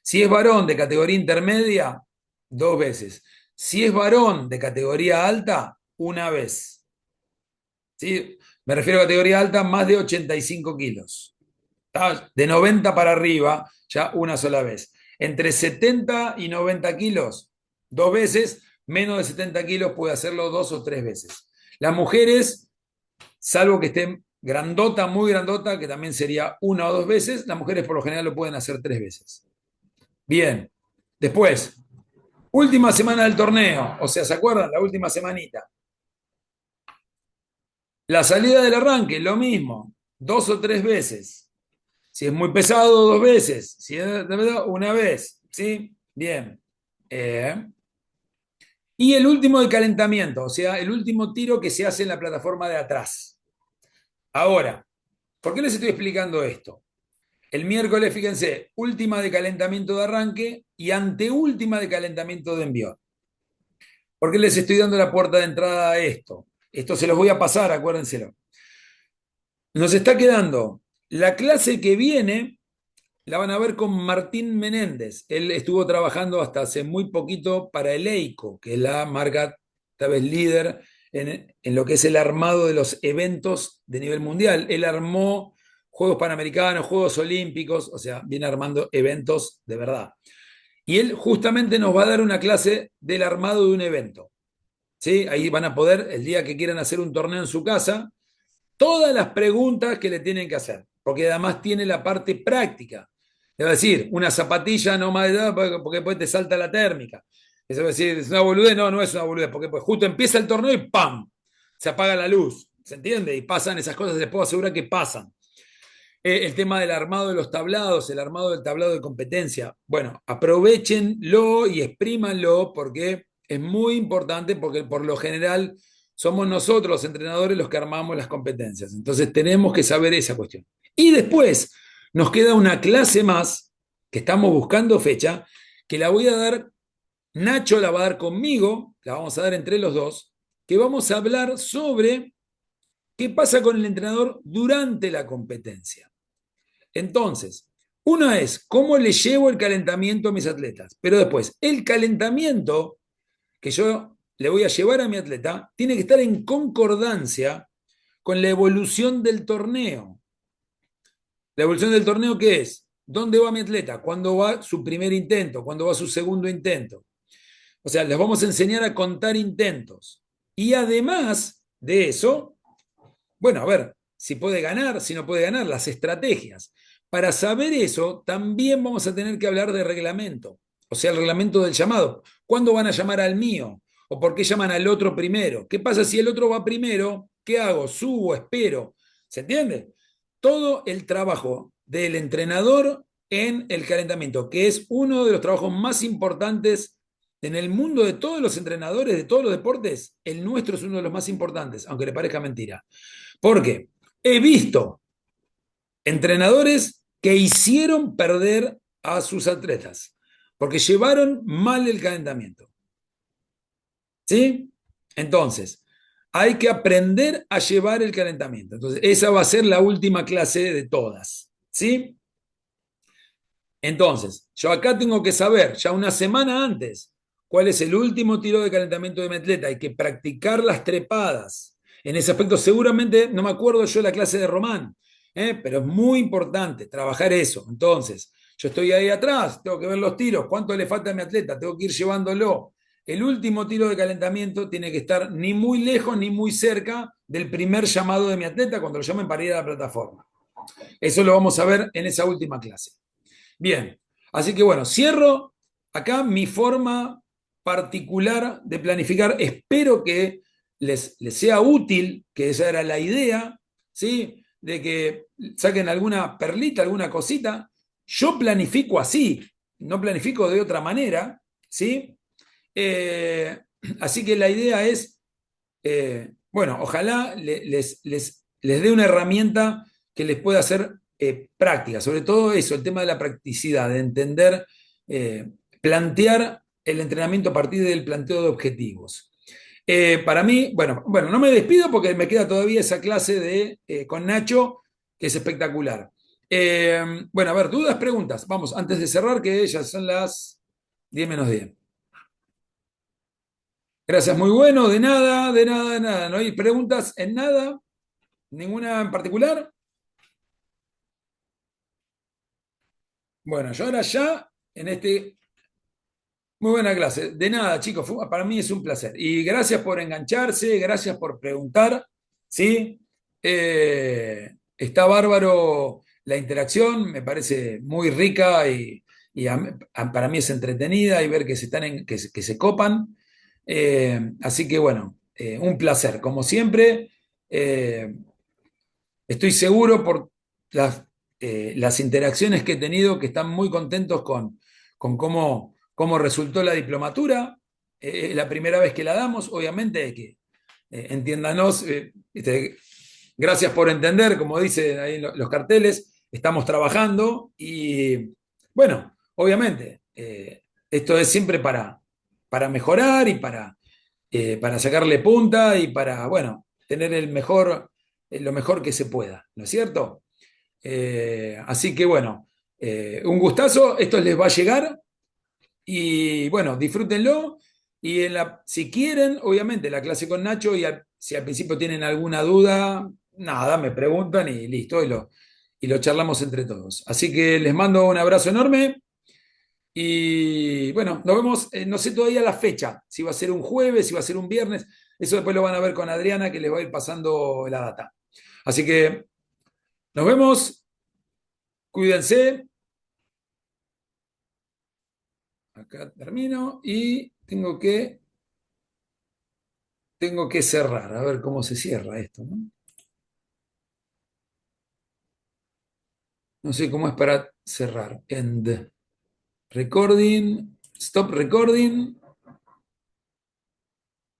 Si es varón de categoría intermedia, dos veces. Si es varón de categoría alta, una vez. ¿Sí? Me refiero a categoría alta, más de 85 kilos. ¿Tá? De 90 para arriba, ya una sola vez. Entre 70 y 90 kilos, dos veces. Menos de 70 kilos puede hacerlo dos o tres veces. Las mujeres, salvo que estén grandota, muy grandota, que también sería una o dos veces, las mujeres por lo general lo pueden hacer tres veces. Bien. Después, última semana del torneo, o sea, ¿se acuerdan? La última semanita. La salida del arranque, lo mismo, dos o tres veces. Si es muy pesado, dos veces. Si es una vez. ¿Sí? Bien. Eh, y el último de calentamiento, o sea, el último tiro que se hace en la plataforma de atrás. Ahora, ¿por qué les estoy explicando esto? El miércoles, fíjense, última de calentamiento de arranque y anteúltima de calentamiento de envión. ¿Por qué les estoy dando la puerta de entrada a esto? Esto se los voy a pasar, acuérdenselo. Nos está quedando la clase que viene, la van a ver con Martín Menéndez. Él estuvo trabajando hasta hace muy poquito para el EICO, que es la marca, tal vez líder en lo que es el armado de los eventos de nivel mundial. Él armó Juegos Panamericanos, Juegos Olímpicos, o sea, viene armando eventos de verdad. Y él justamente nos va a dar una clase del armado de un evento. ¿Sí? Ahí van a poder, el día que quieran hacer un torneo en su casa, todas las preguntas que le tienen que hacer, porque además tiene la parte práctica. Es decir, una zapatilla no más de edad porque después te salta la térmica. Eso es decir, es una boludez, no, no es una boludez, porque pues justo empieza el torneo y ¡pam! Se apaga la luz. ¿Se entiende? Y pasan esas cosas, les puedo asegurar que pasan. El tema del armado de los tablados, el armado del tablado de competencia. Bueno, aprovechenlo y exprímanlo porque es muy importante porque por lo general somos nosotros los entrenadores los que armamos las competencias. Entonces tenemos que saber esa cuestión. Y después nos queda una clase más que estamos buscando fecha, que la voy a dar, Nacho la va a dar conmigo, la vamos a dar entre los dos, que vamos a hablar sobre qué pasa con el entrenador durante la competencia. Entonces, una es cómo le llevo el calentamiento a mis atletas, pero después, el calentamiento que yo le voy a llevar a mi atleta tiene que estar en concordancia con la evolución del torneo. ¿La evolución del torneo qué es? ¿Dónde va mi atleta? ¿Cuándo va su primer intento? ¿Cuándo va su segundo intento? O sea, les vamos a enseñar a contar intentos. Y además de eso, bueno, a ver, si puede ganar, si no puede ganar, las estrategias. Para saber eso, también vamos a tener que hablar de reglamento, o sea, el reglamento del llamado. ¿Cuándo van a llamar al mío? ¿O por qué llaman al otro primero? ¿Qué pasa si el otro va primero? ¿Qué hago? ¿Subo? ¿Espero? ¿Se entiende? Todo el trabajo del entrenador en el calentamiento, que es uno de los trabajos más importantes en el mundo de todos los entrenadores, de todos los deportes, el nuestro es uno de los más importantes, aunque le parezca mentira. Porque he visto entrenadores que hicieron perder a sus atletas, porque llevaron mal el calentamiento. ¿Sí? Entonces, hay que aprender a llevar el calentamiento. Entonces, esa va a ser la última clase de todas. ¿Sí? Entonces, yo acá tengo que saber ya una semana antes cuál es el último tiro de calentamiento de mi atleta. Hay que practicar las trepadas. En ese aspecto, seguramente no me acuerdo yo de la clase de Román, pero es muy importante trabajar eso. Entonces, yo estoy ahí atrás, tengo que ver los tiros, cuánto le falta a mi atleta, tengo que ir llevándolo. El último tiro de calentamiento tiene que estar ni muy lejos ni muy cerca del primer llamado de mi atleta cuando lo llamen para ir a la plataforma. Eso lo vamos a ver en esa última clase. Bien, así que bueno, cierro acá mi forma particular de planificar. Espero que les sea útil, que esa era la idea, ¿sí? De que saquen alguna perlita, alguna cosita. Yo planifico así, no planifico de otra manera, ¿sí? Eh, Así que la idea es, bueno, ojalá les dé una herramienta que les pueda hacer práctica, sobre todo eso, el tema de la practicidad, de entender, plantear el entrenamiento a partir del planteo de objetivos. Para mí, bueno, no me despido porque me queda todavía esa clase con Nacho, que es espectacular. Bueno, a ver, dudas, preguntas. Vamos, antes de cerrar, que ya son las 10 menos 10. Gracias, muy bueno, de nada, de nada, de nada. ¿No hay preguntas en nada? ¿Ninguna en particular? Bueno, yo ahora ya, en este, muy buena clase. De nada, chicos, para mí es un placer. Y gracias por engancharse, gracias por preguntar, ¿sí? Está bárbaro la interacción, me parece muy rica y para mí es entretenida y ver que se, están que se copan. Así que bueno, un placer, como siempre. Eh, Estoy seguro por las interacciones que he tenido que están muy contentos con cómo resultó la diplomatura. La primera vez que la damos, obviamente, que entiéndanos, gracias por entender, como dice ahí los carteles, estamos trabajando y bueno, obviamente, esto es siempre para mejorar y para sacarle punta y para, bueno, tener lo mejor que se pueda, ¿no es cierto? Así que bueno, un gustazo, esto les va a llegar y bueno, disfrútenlo y si quieren, obviamente, la clase con Nacho y si al principio tienen alguna duda, nada, me preguntan y listo, y lo charlamos entre todos. Así que les mando un abrazo enorme. Y bueno, nos vemos, no sé todavía la fecha, si va a ser un jueves, si va a ser un viernes, eso después lo van a ver con Adriana que les va a ir pasando la data. Así que nos vemos, cuídense, acá termino y tengo que cerrar, a ver cómo se cierra esto, ¿no? No sé cómo es para cerrar. End. Recording. Stop recording.